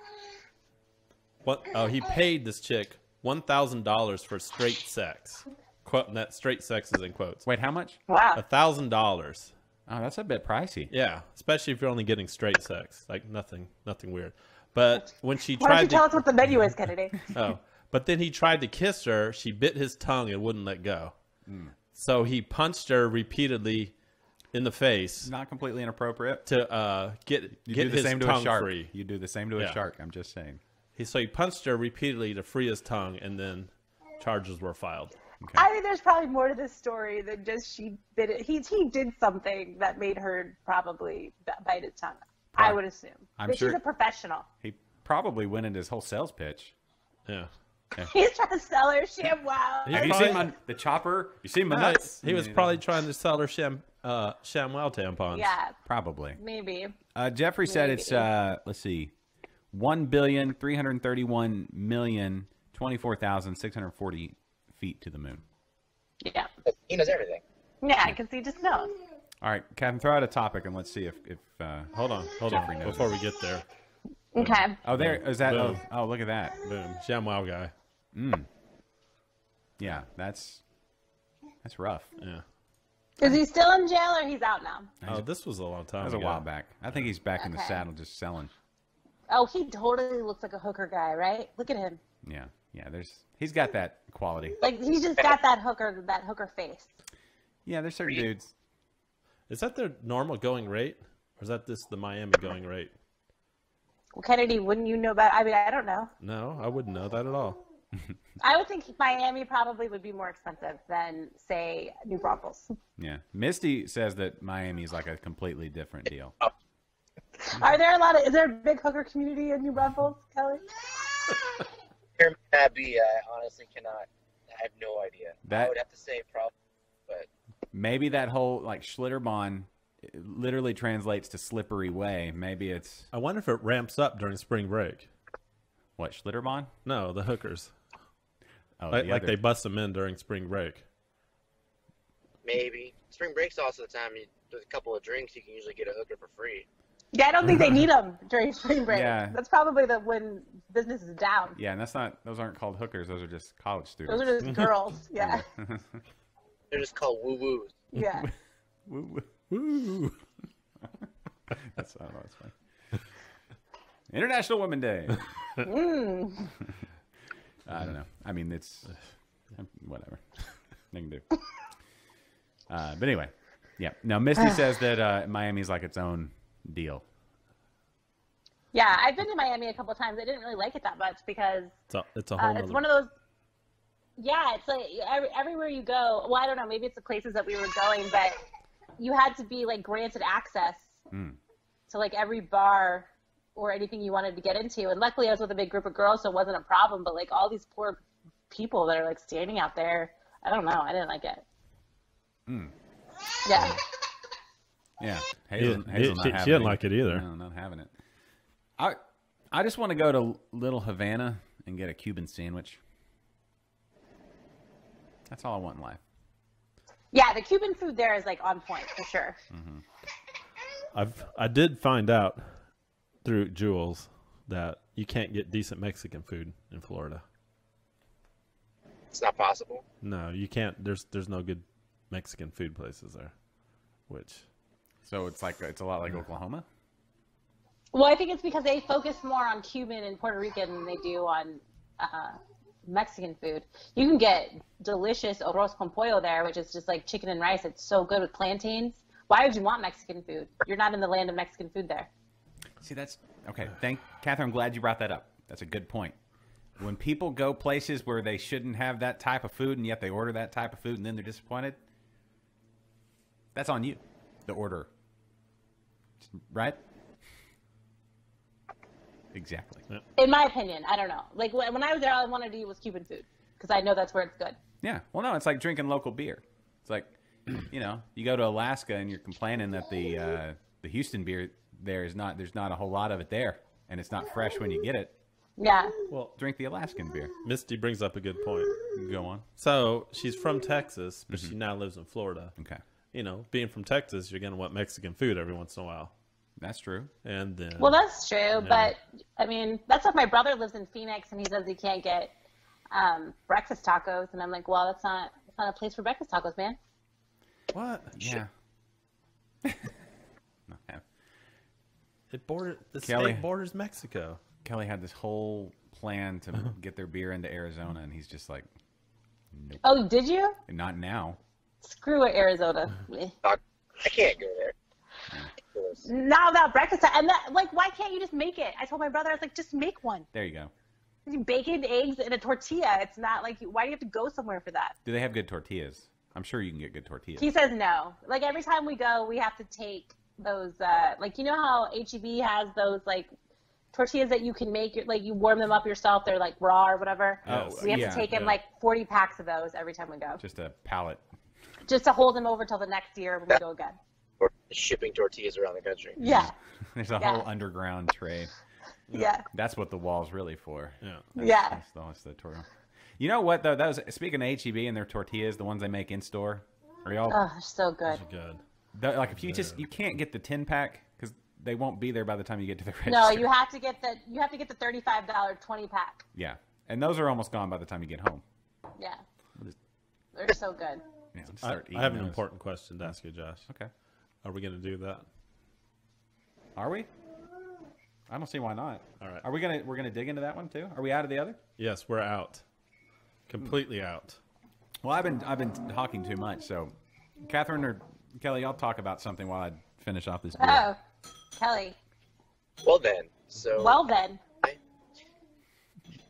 He paid this chick $1,000 for straight sex. Quote, that straight sex is in quotes. Wait, how much? Wow. $1,000. Oh, that's a bit pricey. Yeah, especially if you're only getting straight sex, like nothing weird. But when she Why don't you tried tell to, us what the menu is, Kennedy? but then he tried to kiss her. She bit his tongue and wouldn't let go. So he punched her repeatedly in the face Not completely inappropriate. to get You do the his same to a tongue shark. free. You do the same to a Yeah. shark. I'm just saying. So he punched her repeatedly to free his tongue, and then charges were filed. Okay. I think there's probably more to this story than just she bit it. He did something that made her probably bite his tongue. I would assume. I'm but sure- she's a professional. He probably went into his whole sales pitch. Yeah. He's trying to sell her shit. Wow. He's Have you probably- seen the chopper? You seen my No, nuts? he was probably trying to sell her ShamWow tampons. Yeah, Probably. maybe. Jeffrey said it's let's see, 1,331,024,640 feet to the moon. Yeah. He knows everything. Yeah, because he just knows. All right, Captain, throw out a topic and let's see if Hold on Jeffrey knows before we get there. Okay. oh there is that Boom. oh look at that. Boom, ShamWow guy. Yeah, that's rough. Yeah. Is he still in jail or he's out now? Oh, this was a long time That was a ago. while back. I think he's back in the Okay. saddle just selling. Oh, he totally looks like a hooker guy, right? Look at him. Yeah, he's got that quality. Like he's just got that hooker face. Yeah, there's certain dudes. Is that their normal going rate, or is that the Miami going rate? Well, Kennedy, wouldn't you know about? I mean, I don't know. No, I wouldn't know that at all. I would think Miami probably would be more expensive than, say, New Braunfels. Yeah, Misty says that Miami is like a completely different deal. Are there is there a big hooker community in New Braunfels, Kelly? There may not be. I honestly cannot. I have no idea. I That- would have to say probably, but Maybe that whole like Schlitterbahn literally translates to slippery way. Maybe it's I wonder if it ramps up during spring break. what Schlitterbahn? No, the hookers. Oh, Like the other- they bust them in during spring break. maybe spring break's also the time. There's a couple of drinks you can usually get a hooker for free. Yeah, I don't think they need them during spring break. Yeah. That's probably when business is down. Yeah, and those aren't called hookers. Those are just college students. Those are just girls. Yeah. They're just called woo woos. Yeah. Woo, woo. That's I don't know. It's funny. International Women's Day. I don't know. I mean, it's whatever they can do. But anyway, yeah. Now Misty says that Miami's like its own deal. Yeah, I've been to Miami a couple of times. I didn't really like it that much because It's a whole. it's nother- one of those. Yeah, it's like everywhere you go. Well, I don't know. Maybe it's the places that we were going, but you had to be like granted access to like every bar or anything you wanted to get into. And luckily, I was with a big group of girls, so it wasn't a problem. But like all these poor people that are like standing out there, I don't know. I didn't like it. Yeah. Yeah, Yeah, not she having didn't like it either. No, not having it. I just want to go to Little Havana and get a Cuban sandwich. That's all I want in life. Yeah, the Cuban food there is like on point for sure. I did find out through Jules that you can't get decent Mexican food in Florida. It's not possible. No, you can't. There's no good Mexican food places there. Which So it's a lot like Oklahoma. Well, I think it's because they focus more on Cuban and Puerto Rican than they do on Mexican food. You can get delicious arroz con pollo there, which is just like chicken and rice. It's so good with plantains. Why would you want Mexican food? You're not in the land of Mexican food there. See, that's okay. Catherine. I'm glad you brought that up. That's a good point. When people go places where they shouldn't have that type of food, and yet they order that type of food, and then they're disappointed, that's on you. The order, right? Exactly. In my opinion, I don't know. Like when I was there, all I wanted to eat was Cuban food because I know that's where it's good. Yeah. Well, no, it's like drinking local beer. It's like, you go to Alaska and you're complaining that the Houston beer there's not a whole lot of it there, and it's not fresh when you get it. Yeah. well, Drink the Alaskan beer. Misty brings up a good point. Go on. So she's from Texas, but she now lives in Florida. Okay. Being from Texas, you're gonna want Mexican food every once in a while. That's true. And then Well, that's true, but I mean, that's like my brother lives in Phoenix and he says he can't get breakfast tacos, and I'm like, well, that's not a place for breakfast tacos, man. what? Yeah. The Kelly. state borders Mexico. Kelly had this whole plan to get their beer into Arizona, and he's just like, nope. Oh, did you? Not now. Screw it, Arizona. I can't go there. Not without breakfast. And that, like, why can't you just make it? I told my brother, I was like, just make one. There you go. Bacon, eggs, and a tortilla. It's not like, why do you have to go somewhere for that? Do they have good tortillas? I'm sure you can get good tortillas. He says no. Like, every time we go, we have to take those, like, you know how H-E-B has those, like, tortillas that you can make, like, you warm them up yourself. They're, like, raw or whatever. Oh, we have to take in, like, 40 packs of those every time we go. Just a pallet. Just to hold them over till the next year when we go again. Or shipping tortillas around the country. Yeah. There's a whole underground trade. Yeah. That's what the wall's really for. Yeah. Yeah. That's the tortilla. You know what though? That was speaking of H-E-B and their tortillas, the ones they make in store. Are y'all? Oh, they're so good. Good. Like if you can't get the 10-pack because they won't be there by the time you get to the register. No, you have to get the $35 20-pack. Yeah, and those are almost gone by the time you get home. Yeah. They're so good. Yeah, start I have eating an those. important question to ask you, Josh. Okay. Are we going to do that? Are we? I don't see why not. All right. We're gonna dig into that one too? Are we out of the other? Yes, we're out. Completely out. Well, I've been talking too much, so Catherine or Kelly, I'll talk about something while I finish off this beer. Oh, Kelly. Well then, Well then.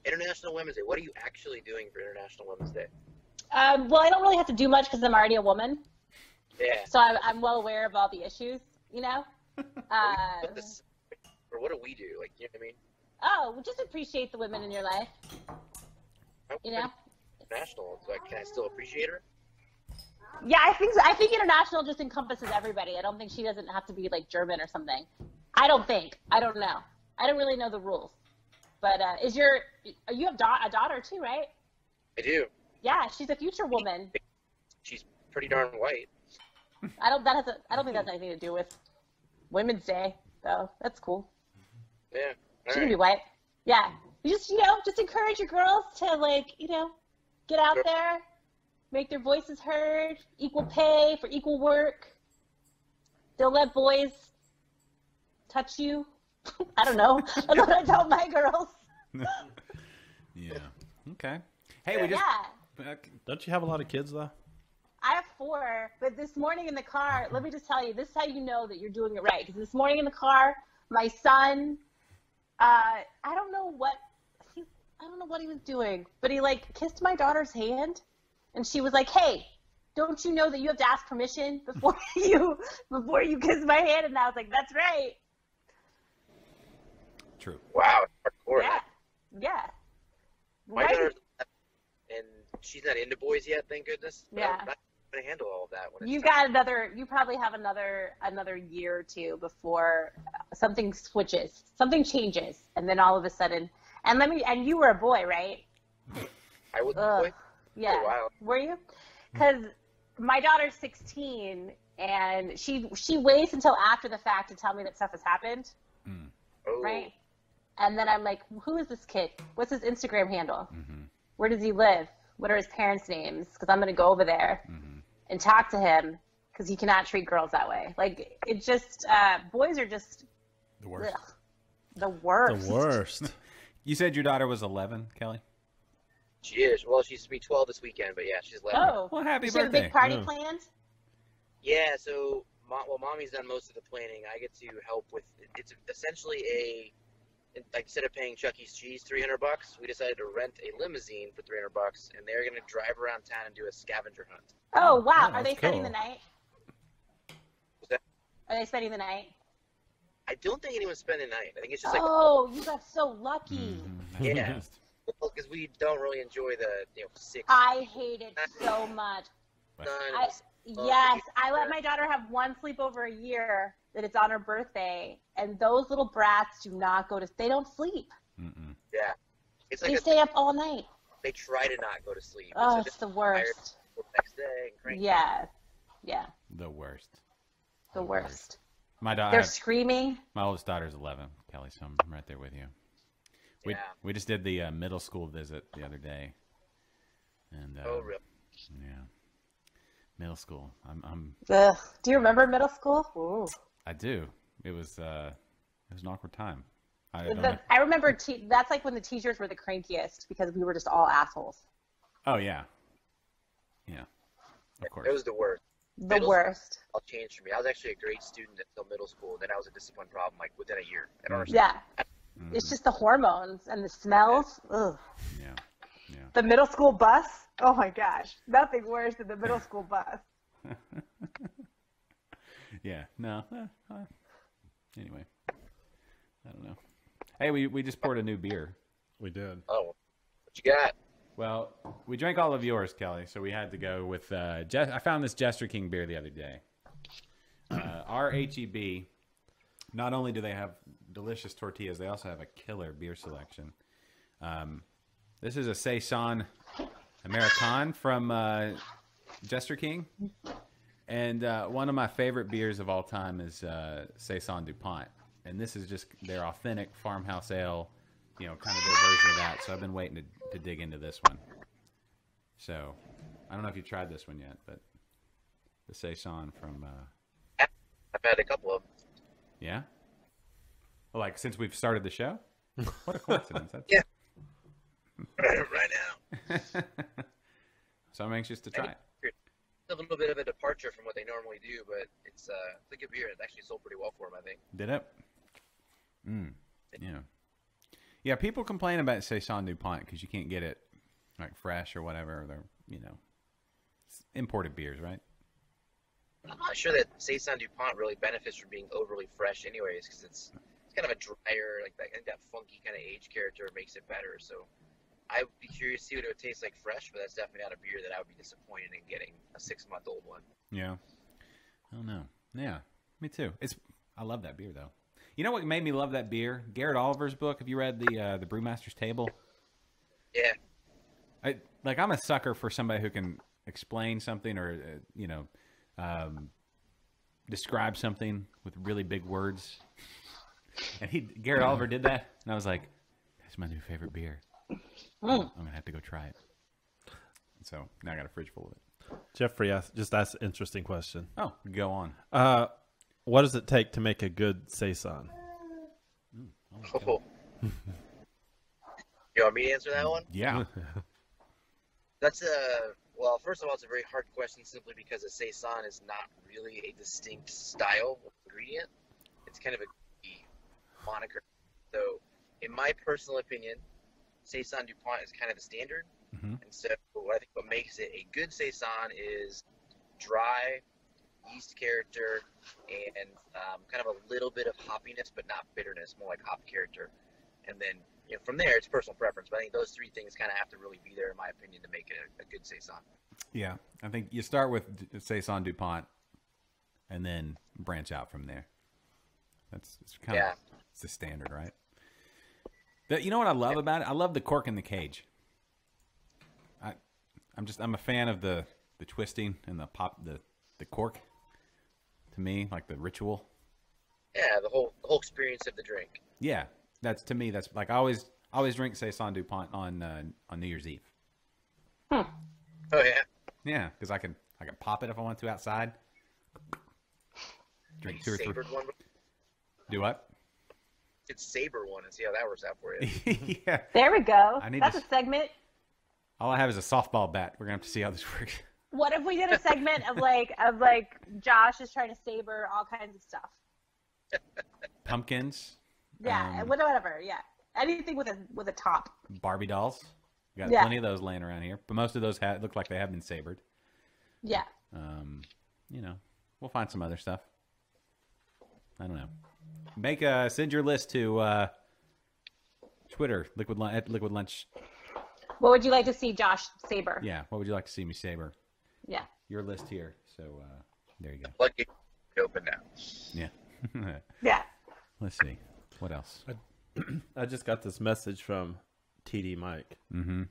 International Women's Day. What are you actually doing for International Women's Day? Well, I don't really have to do much because I'm already a woman. Yeah. So I'm well aware of all the issues, you know? Or what do we do? Like, you know what I mean? Oh, just appreciate the women in your life, you know? International. Like, can I still appreciate her? Yeah, I think international just encompasses everybody. I don't think she doesn't have to be like German or something. I don't know. I don't really know the rules. But you have a daughter too, right? I do. Yeah, she's a future woman. She's pretty darn white. I don't think that has anything to do with Women's Day, though. That's cool. Yeah. She can be white. Yeah. You just encourage your girls to, like, get out there, make their voices heard, equal pay for equal work. Don't let boys touch you. I don't know. That's what I tell my girls. Yeah. Okay. Hey, we just. Yeah. Don't you have a lot of kids, though? I have 4, but this morning in the car, let me just tell you, this is how you know that you're doing it right. Because this morning in the car, my son, I don't know what he was doing, but he like kissed my daughter's hand, and she was like, "Hey, don't you know that you have to ask permission before you kiss my hand?" And I was like, "That's right." True. Wow. Hardcore. Yeah. Yeah. My Right. daughter's 11, and she's not into boys yet, thank goodness. But Yeah. I'm not going to handle all of that. When You it's time. you probably have another year or two before something switches, something changes, and then all of a sudden, and you were a boy, right? I was a Ugh. boy. Yeah. Oh, wow. Were you? Because my daughter's 16, and she waits until after the fact to tell me that stuff has happened, Oh. right? And then I'm like, who is this kid? What's his Instagram handle? Mm-hmm. Where does he live? What are his parents' names? Because I'm going to go over there Mm-hmm. and talk to him because he cannot treat girls that way. Like, it just, boys are just The worst. ugh, the worst. The worst. You said your daughter was 11, Kelly? She is. Well, she's to be 12 this weekend, but yeah, she's 11. Oh, Well, happy does she have a birthday. big party Yeah. planned? Yeah, so, Mommy's done most of the planning. I get to help with, it's essentially instead of paying Chuck E. Cheese $300, we decided to rent a limousine for $300, and they're going to drive around town and do a scavenger hunt. Oh, wow. Oh, Are they that's spending cool. the night? Was that? Are they spending the night? I don't think anyone's spending the night. I think it's just like, Oh, you got so lucky. Mm-hmm. Yeah. because we don't really enjoy the 6. I hate it so much. Yes, I let my daughter have one sleepover a year that it's on her birthday, and those little brats do not they don't sleep. Mm-mm. Yeah. It's like They stay up all night. they try to not go to sleep. Oh, So it's they're the tired worst. the next day and cranky. Yeah, yeah, The worst. the worst. My daughter. They're screaming. My oldest daughter's 11, Kelly, so I'm right there with you. We Yeah. we just did the middle school visit the other day, and Oh, really? yeah, middle school. I'm Ugh. Do you remember middle school? Ooh. I do. It was an awkward time. I remember that's like when the teachers were the crankiest because we were just all assholes. Oh yeah, yeah, of course. It was the worst. The worst. All changed for me. I was actually a great student until middle school. Then I was a discipline problem like within a year. I don't understand. Yeah. It's just the hormones and the smells. Ugh. Yeah. Yeah. The middle school bus. Oh my gosh, nothing worse than the middle school bus. Yeah. No. Anyway, I don't know. Hey, we just poured a new beer. We did. Oh, what you got? Well, we drank all of yours, Kelly, so we had to go with I found this Jester King beer the other day. Our HEB, not only do they have delicious tortillas, they also have a killer beer selection. This is a Saison American from Jester King. And one of my favorite beers of all time is Saison DuPont. And this is just their authentic farmhouse ale, kind of their version of that. So I've been waiting to dig into this one. So I don't know if you've tried this one yet, but the Saison from... I've had a couple of them. Yeah? Well, like since we've started the show? What a coincidence. That's... Yeah. Right now. So I'm anxious to try it. It's a little bit of a departure from what they normally do, but it's a good beer. It actually sold pretty well for them, I think. Did it? Yeah. Yeah, people complain about Saison DuPont because you can't get it like fresh or whatever. They're, it's imported beers, right? I'm not sure that Saison DuPont really benefits from being overly fresh anyways, because it's kind of a drier, like that, I think that funky kind of age character makes it better. So I would be curious to see what it would taste like fresh, but that's definitely not a beer that I would be disappointed in getting a 6-month-old one. Yeah. I don't know. Yeah, me too. I love that beer, though. You know what made me love that beer? Garrett Oliver's book. Have you read the Brewmaster's Table? Yeah. I'm a sucker for somebody who can explain something or, describe something with really big words. And Garrett Oliver did that, and I was like, that's my new favorite beer. I'm going to have to go try it. So now I got a fridge full of it. Jeffrey just asked an interesting question. Oh, go on. What does it take to make a good Saison? Oh. You want me to answer that one? Yeah. That's well, first of all, it's a very hard question simply because a Saison is not really a distinct style of ingredient. It's kind of a moniker. So, in my personal opinion, Saison DuPont is kind of the standard. Mm-hmm. And so I think what makes it a good Saison is dry, yeast character, and kind of a little bit of hoppiness, but not bitterness, more like hop character. And then from there, it's personal preference. But I think those three things kind of have to really be there, in my opinion, to make it a good Saison. Yeah, I think you start with Saison DuPont and then branch out from there. It's kind of it's the standard, right? You know what I love about it? I love the cork in the cage. I'm a fan of the twisting and the cork. To me, like the ritual. Yeah, the whole experience of the drink. Yeah, that's like I always drink Saison DuPont on New Year's Eve. Oh yeah. Yeah, because I can pop it if I want to outside. Drink 2 or 3. One? Do what? It's saber one and see how that works out for you. Yeah. There we go. That's a segment. All I have is a softball bat. We're gonna have to see how this works. What if we did a segment of like Josh is trying to saber all kinds of stuff? Pumpkins. Yeah, whatever. Yeah, anything with a top. Barbie dolls. We got plenty of those laying around here, but most of those look like they have been sabered. Yeah. We'll find some other stuff. I don't know. Send your list to Twitter, at Liquid Lunch. What would you like to see Josh saber? Yeah, what would you like to see me saber? Yeah. Your list here. So there you go. Lucky open now. Yeah. Yeah. Let's see. What else? I just got this message from TD Mike. Mm-hmm.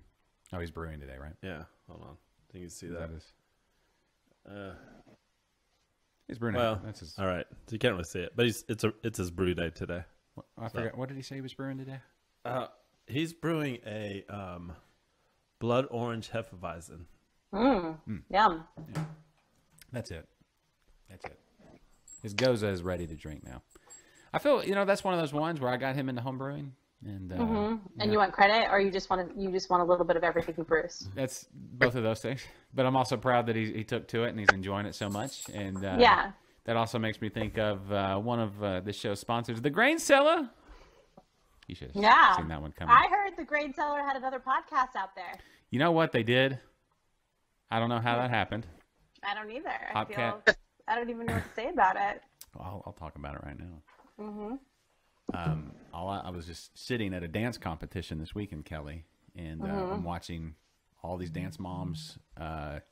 Oh, he's brewing today, right? Yeah. Hold on. I think you can see that. He's brewing. Well, that's his... all right. So you can't really see it, but it's his brew day today. I forgot. What did he say he was brewing today? He's brewing a blood orange Hefeweizen. Yum. Yeah. That's it. His Goza is ready to drink now. I feel that's one of those ones where I got him into home brewing, and And you want credit, or you just want a little bit of everything from Bruce? That's both of those things. But I'm also proud that he took to it and he's enjoying it so much. And that also makes me think of one of this show's sponsors, the Grain Cellar. You should have seen that one coming. I heard the Grain Cellar had another podcast out there. You know what they did? I don't know how that happened. I don't either. I don't even know what to say about it. I'll talk about it right now. I was just sitting at a dance competition this weekend, Kelly, and I'm watching all these dance moms, yell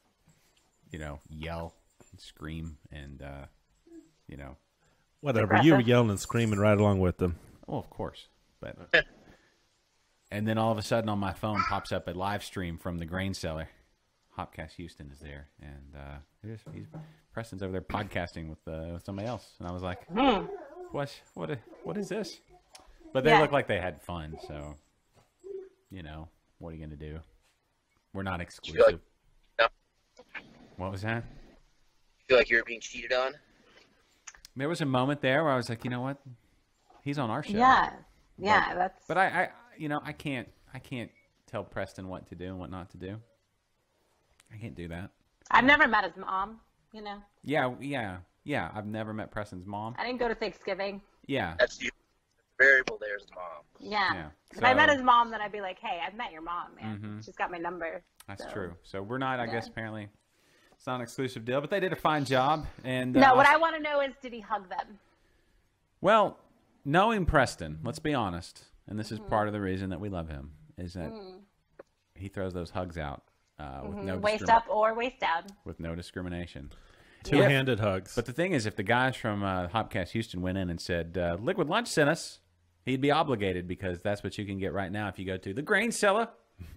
and scream and, Whatever. You were yelling and screaming right along with them. Well, of course. But and then all of a sudden on my phone pops up a live stream from the Grain Cellar. Hopcast Houston is there, and Preston's over there podcasting with somebody else, and I was like, what is this? But they look like they had fun, so what are you gonna do? We're not exclusive. What was that? You feel like you're being cheated on? There was a moment there where I was like, you know what? He's on our show. Yeah, that's. But I can't tell Preston what to do and what not to do. I can't do that. I've never met his mom. Yeah. I've never met Preston's mom. I didn't go to Thanksgiving. Yeah. That's you. The variable there is mom. Yeah. If I met his mom, then I'd be like, hey, I've met your mom, man. She's got my number. That's true. So we're not, I guess, apparently, it's not an exclusive deal, but they did a fine job. And no, what I want to know is, did he hug them? Well, knowing Preston, let's be honest, and this is part of the reason that we love him, is that he throws those hugs out with no waist up or waist down. With no discrimination. Two-handed hugs. But the thing is, if the guys from Hopcast Houston went in and said, Liquid Lunch sent us, he'd be obligated, because that's what you can get right now if you go to the Grain Cellar,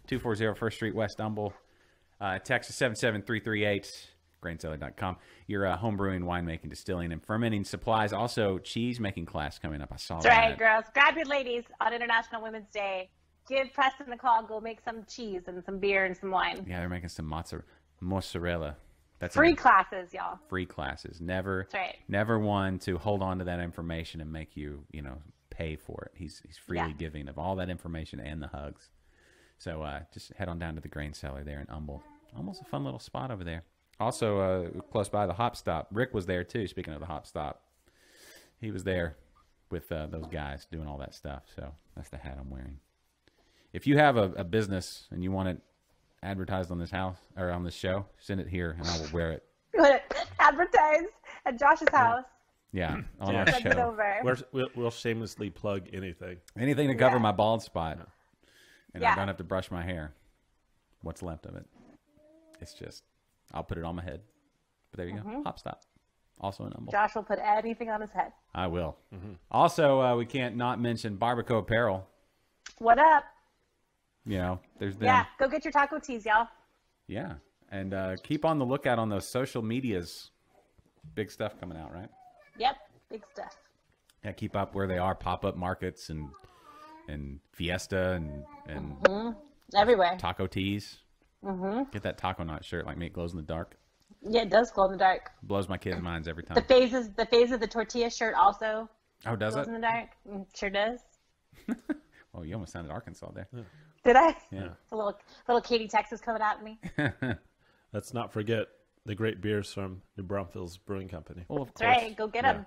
240 First Street, West Humble, Texas 77338, graincellar.com. Your home brewing, winemaking, distilling, and fermenting supplies. Also, cheese making class coming up. I saw that. That's right, girls. Grab your ladies on International Women's Day. Give Preston a call. Go make some cheese and some beer and some wine. Yeah, they're making some mozzarella. That's free classes, y'all. Free classes. Never, that's right. Never one to hold on to that information and make you, pay for it. He's freely giving of all that information and the hugs. So just head on down to the Grain Cellar there in Humble. Almost a fun little spot over there. Also close by the Hop Stop. Rick was there too. Speaking of the Hop Stop, he was there with those guys doing all that stuff. So that's the hat I'm wearing. If you have a business and you want it advertised on this house or on this show, send it here and I will wear it. Advertise at Josh's house. Yeah, on our show. We'll shamelessly plug anything. Anything to cover my bald spot. And I don't have to brush my hair. What's left of it. It's just, I'll put it on my head. But there you go. Hop Stop. Also in Humble. Josh will put anything on his head. I will. Also, we can't not mention Barbacoa Apparel. What up? There's them. Yeah, go get your taco tees, y'all. Yeah. And keep on the lookout on those social medias. Big stuff coming out, right? Yep, big stuff. Yeah, keep up where they are. Pop-up markets and Fiesta and everywhere. Taco tees. Get that Taco Knot shirt like me. It glows in the dark. Yeah, it does glow in the dark. Blows my kids' minds every time. The phase of the tortilla shirt also. Oh, does glows it? In the dark. Sure does. Oh, you almost sounded Arkansas there. Yeah. Did I? Yeah. A little Katy, Texas coming at me. Let's not forget the great beers from New Braunfels Brewing Company. Well, of course. That's right. Go get them.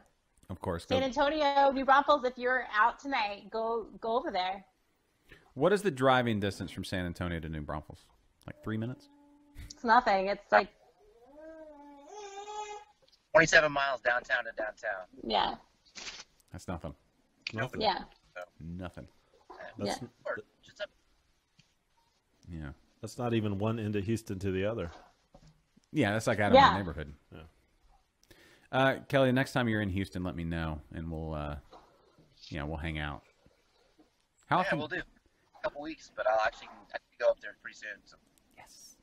Of course. San Antonio, New Braunfels, if you're out tonight, go over there. What is the driving distance from San Antonio to New Braunfels? Like 3 minutes? It's nothing. It's like 27 miles downtown to downtown. Yeah. That's nothing. Nothing. Yeah. Nothing. That's, Yeah. That's not even one end of Houston to the other. Yeah, that's like out of my neighborhood. Yeah. Kelly, next time you're in Houston, let me know, and we'll hang out. How often? We'll do. A couple weeks, but I'll actually go up there pretty soon. So. Yes.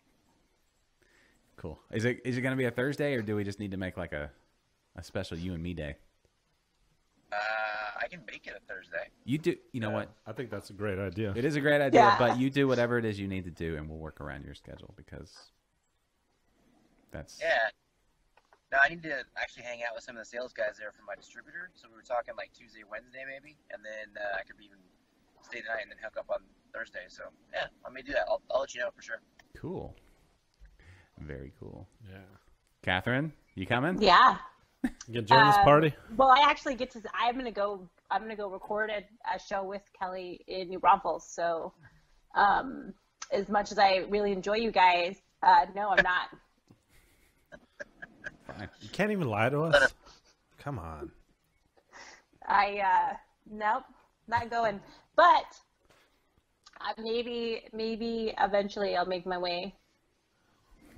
Cool. Is it going to be a Thursday, or do we just need to make like a special you and me day? I can make it a Thursday. You do. You know what? I think that's a great idea. It is a great idea, but you do whatever it is you need to do, and we'll work around your schedule because that's. Yeah. No, I need to actually hang out with some of the sales guys there from my distributor. So we were talking like Tuesday, Wednesday maybe, and then I could even stay the night and then hook up on Thursday. So yeah, I may do that. I'll let you know for sure. Cool. Very cool. Yeah. Catherine, you coming? Yeah. You gonna join this party? Well, I actually get to. I'm gonna go record a show with Kelly in New Braunfels. So, as much as I really enjoy you guys, no, I'm not. You can't even lie to us. Come on. Nope, not going. But maybe eventually I'll make my way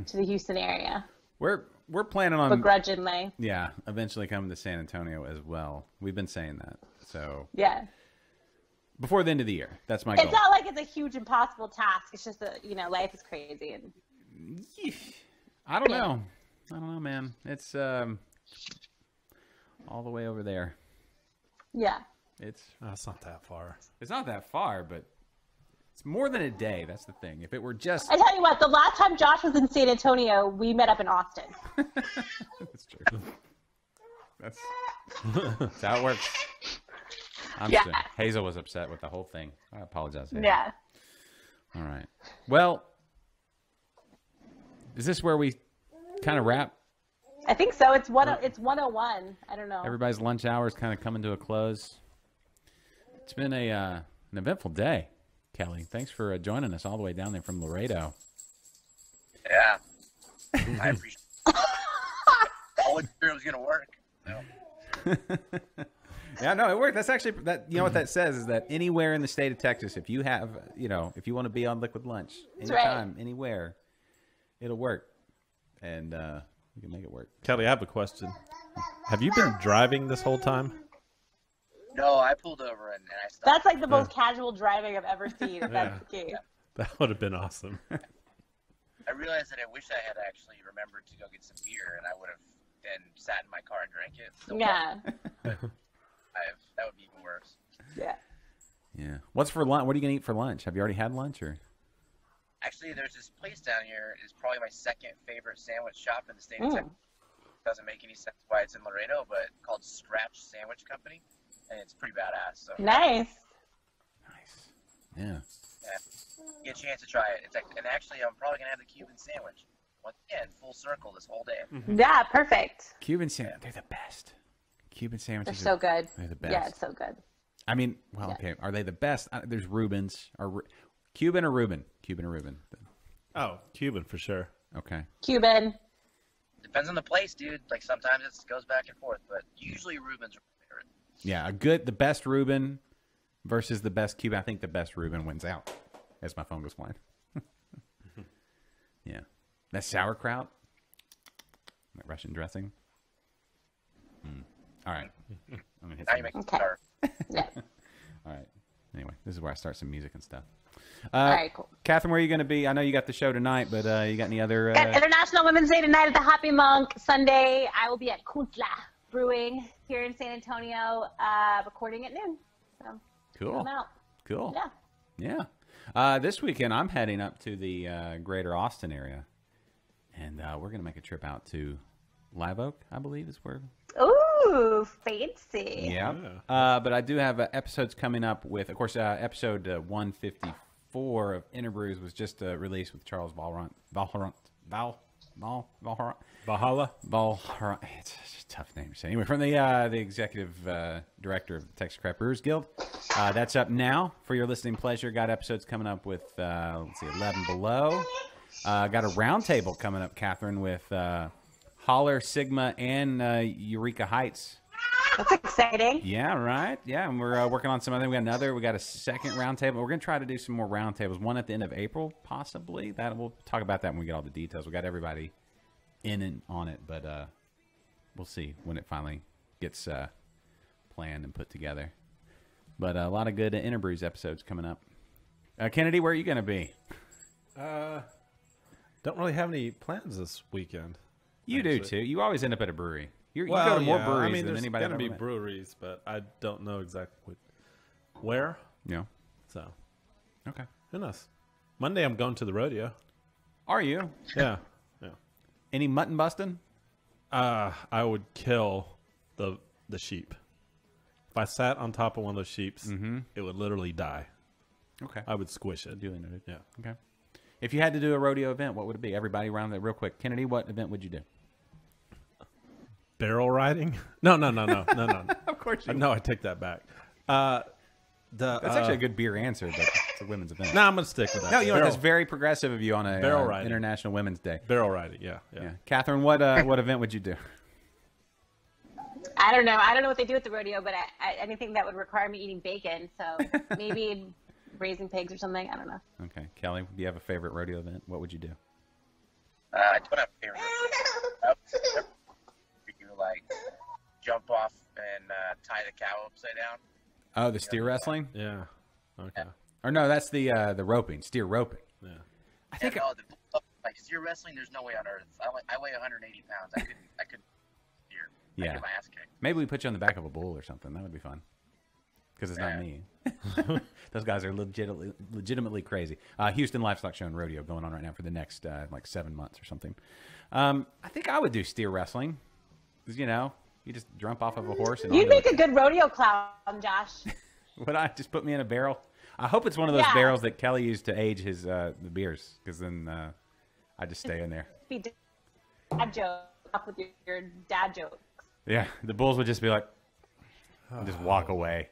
to the Houston area. We're planning on begrudgingly. Yeah, eventually coming to San Antonio as well. We've been saying that. So yeah, before the end of the year, that's my goal. It's not like it's a huge impossible task. It's just that life is crazy and. I don't know. I don't know, man. It's all the way over there. Yeah. It's not that far. It's not that far, but it's more than a day. That's the thing. If it were just... I tell you what, the last time Josh was in San Antonio, we met up in Austin. That's true. That's how it works. Hazel was upset with the whole thing. I apologize, Hazel. Yeah. All right. Well, is this where we kind of wrap? I think so. It's 101. I don't know. Everybody's lunch hour is kind of coming to a close. It's been an eventful day, Kelly. Thanks for joining us all the way down there from Laredo. Yeah, I appreciate it. I wasn't sure it was going to work. No. Yeah, no, it worked. That's actually that. You know what that says is that anywhere in the state of Texas, if you have, if you want to be on Liquid Lunch, anytime, anywhere, it'll work, and we can make it work. Kelly, I have a question. Have you been driving this whole time? No, I pulled over and I stopped. That's like the most casual driving I've ever seen. If that's the case. That would have been awesome. I realized that I wish I had actually remembered to go get some beer, and I would have then sat in my car and drank it. So yeah. That would be even worse. Yeah. Yeah. What's for lunch? What are you gonna eat for lunch? Have you already had lunch or? Actually, there's this place down here. It's probably my second favorite sandwich shop in the state of Texas. Doesn't make any sense why it's in Laredo, but called Scratch Sandwich Company, and it's pretty badass. So nice. Yeah. Get a chance to try it. It's like, and actually, I'm probably gonna have the Cuban sandwich. Once again, full circle this whole day. Yeah, perfect. Cuban sandwich, they're the best. Cuban sandwiches They're so good. They're the best. Yeah, it's so good. I mean, well, okay, are they the best? There's Rubens. Cuban or Reuben? Cuban or Reuben? Oh, Cuban for sure. Okay. Cuban. Depends on the place, dude. Like sometimes it goes back and forth, but usually Reuben's my favorite. Yeah, the best Reuben versus the best Cuban. I think the best Reuben wins out. As my phone goes flying. Yeah. That sauerkraut. That Russian dressing. All right. I'm gonna hit now you make okay. Yeah. All right. Anyway, this is where I start some music and stuff. All right, cool. Catherine, where are you going to be? I know you got the show tonight, but you got any other... Got International Women's Day tonight at the Happy Monk. Sunday, I will be at Kuzla Brewing here in San Antonio, recording at noon. So, cool. Come out. Cool. Yeah. Yeah. This weekend, I'm heading up to the greater Austin area, and we're going to make a trip out to Live Oak, I believe is where... Ooh, fancy. Yeah. But I do have episodes coming up with, of course, episode 154 of Interbrews was just released with Charles Valhorant. Valhalla? It's just a tough name to say. Anyway, from the executive director of the Texas Craft Brewers Guild. That's up now for your listening pleasure. Got episodes coming up with, 11 Below. Got a roundtable coming up, Catherine, with... Holler, Sigma, and Eureka Heights. That's exciting. Yeah, right. Yeah, and we're working on some other. We got a second roundtable. We're going to try to do some more roundtables. One at the end of April, possibly. We'll talk about that when we get all the details. We got everybody in and on it, but we'll see when it finally gets planned and put together. But a lot of good Interbrews episodes coming up. Kennedy, where are you going to be? Don't really have any plans this weekend. You do too. You always end up at a brewery. You go to more breweries than anybody There's ever going to be met. breweries, but I don't know exactly where. Yeah. So, okay. Who knows? Monday I'm going to the rodeo. Are you? Yeah. Yeah. Any mutton busting? I would kill the sheep. If I sat on top of one of those sheeps, it would literally die. Okay. I would squish it. Duly noted. Yeah. Okay. If you had to do a rodeo event, what would it be? Everybody around that real quick. Kennedy, what event would you do? Barrel riding? No. Of course you No, I take that back. That's actually a good beer answer, but it's a women's event. No, I'm going to stick with that. No, you know, that's very progressive of you on a Barrel riding. International Women's Day. Barrel riding, yeah. Catherine, what event would you do? I don't know. I don't know what they do at the rodeo, but anything that would require me eating bacon. So maybe raising pigs or something. I don't know. Okay. Kelly, do you have a favorite rodeo event? What would you do? I don't have a favorite. You like jump off and tie the cow upside down. Oh, the steer wrestling? Yeah. Okay. Or no, that's the roping, steer roping. Yeah. I think Like steer wrestling, there's no way on earth. I weigh 180 pounds. I could steer. Yeah. I'd get my ass kicked. maybe we put you on the back of a bull or something. That would be fun. Because it's not me. Those guys are legitimately crazy. Houston Livestock Show and Rodeo going on right now for the next like 7 months or something. I think I would do steer wrestling. Because, you know, you just jump off of a horse. And You'd make a good rodeo clown, Josh. Would I just put me in a barrel? I hope it's one of those barrels that Kelly used to age his the beers. Because then I just stay in there. Be dad joke with your dad jokes. Yeah, the bulls would just be like, just walk away.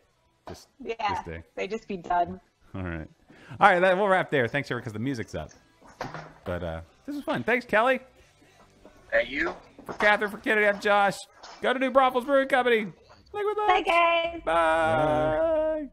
They just be done. All right, we'll wrap there. Thanks, everyone, because the music's up. But this was fun. Thanks, Kelly. Hey, you. For Catherine, for Kennedy, I'm Josh. Go to New Braunfels Brewing Company. Bye, guys. Bye.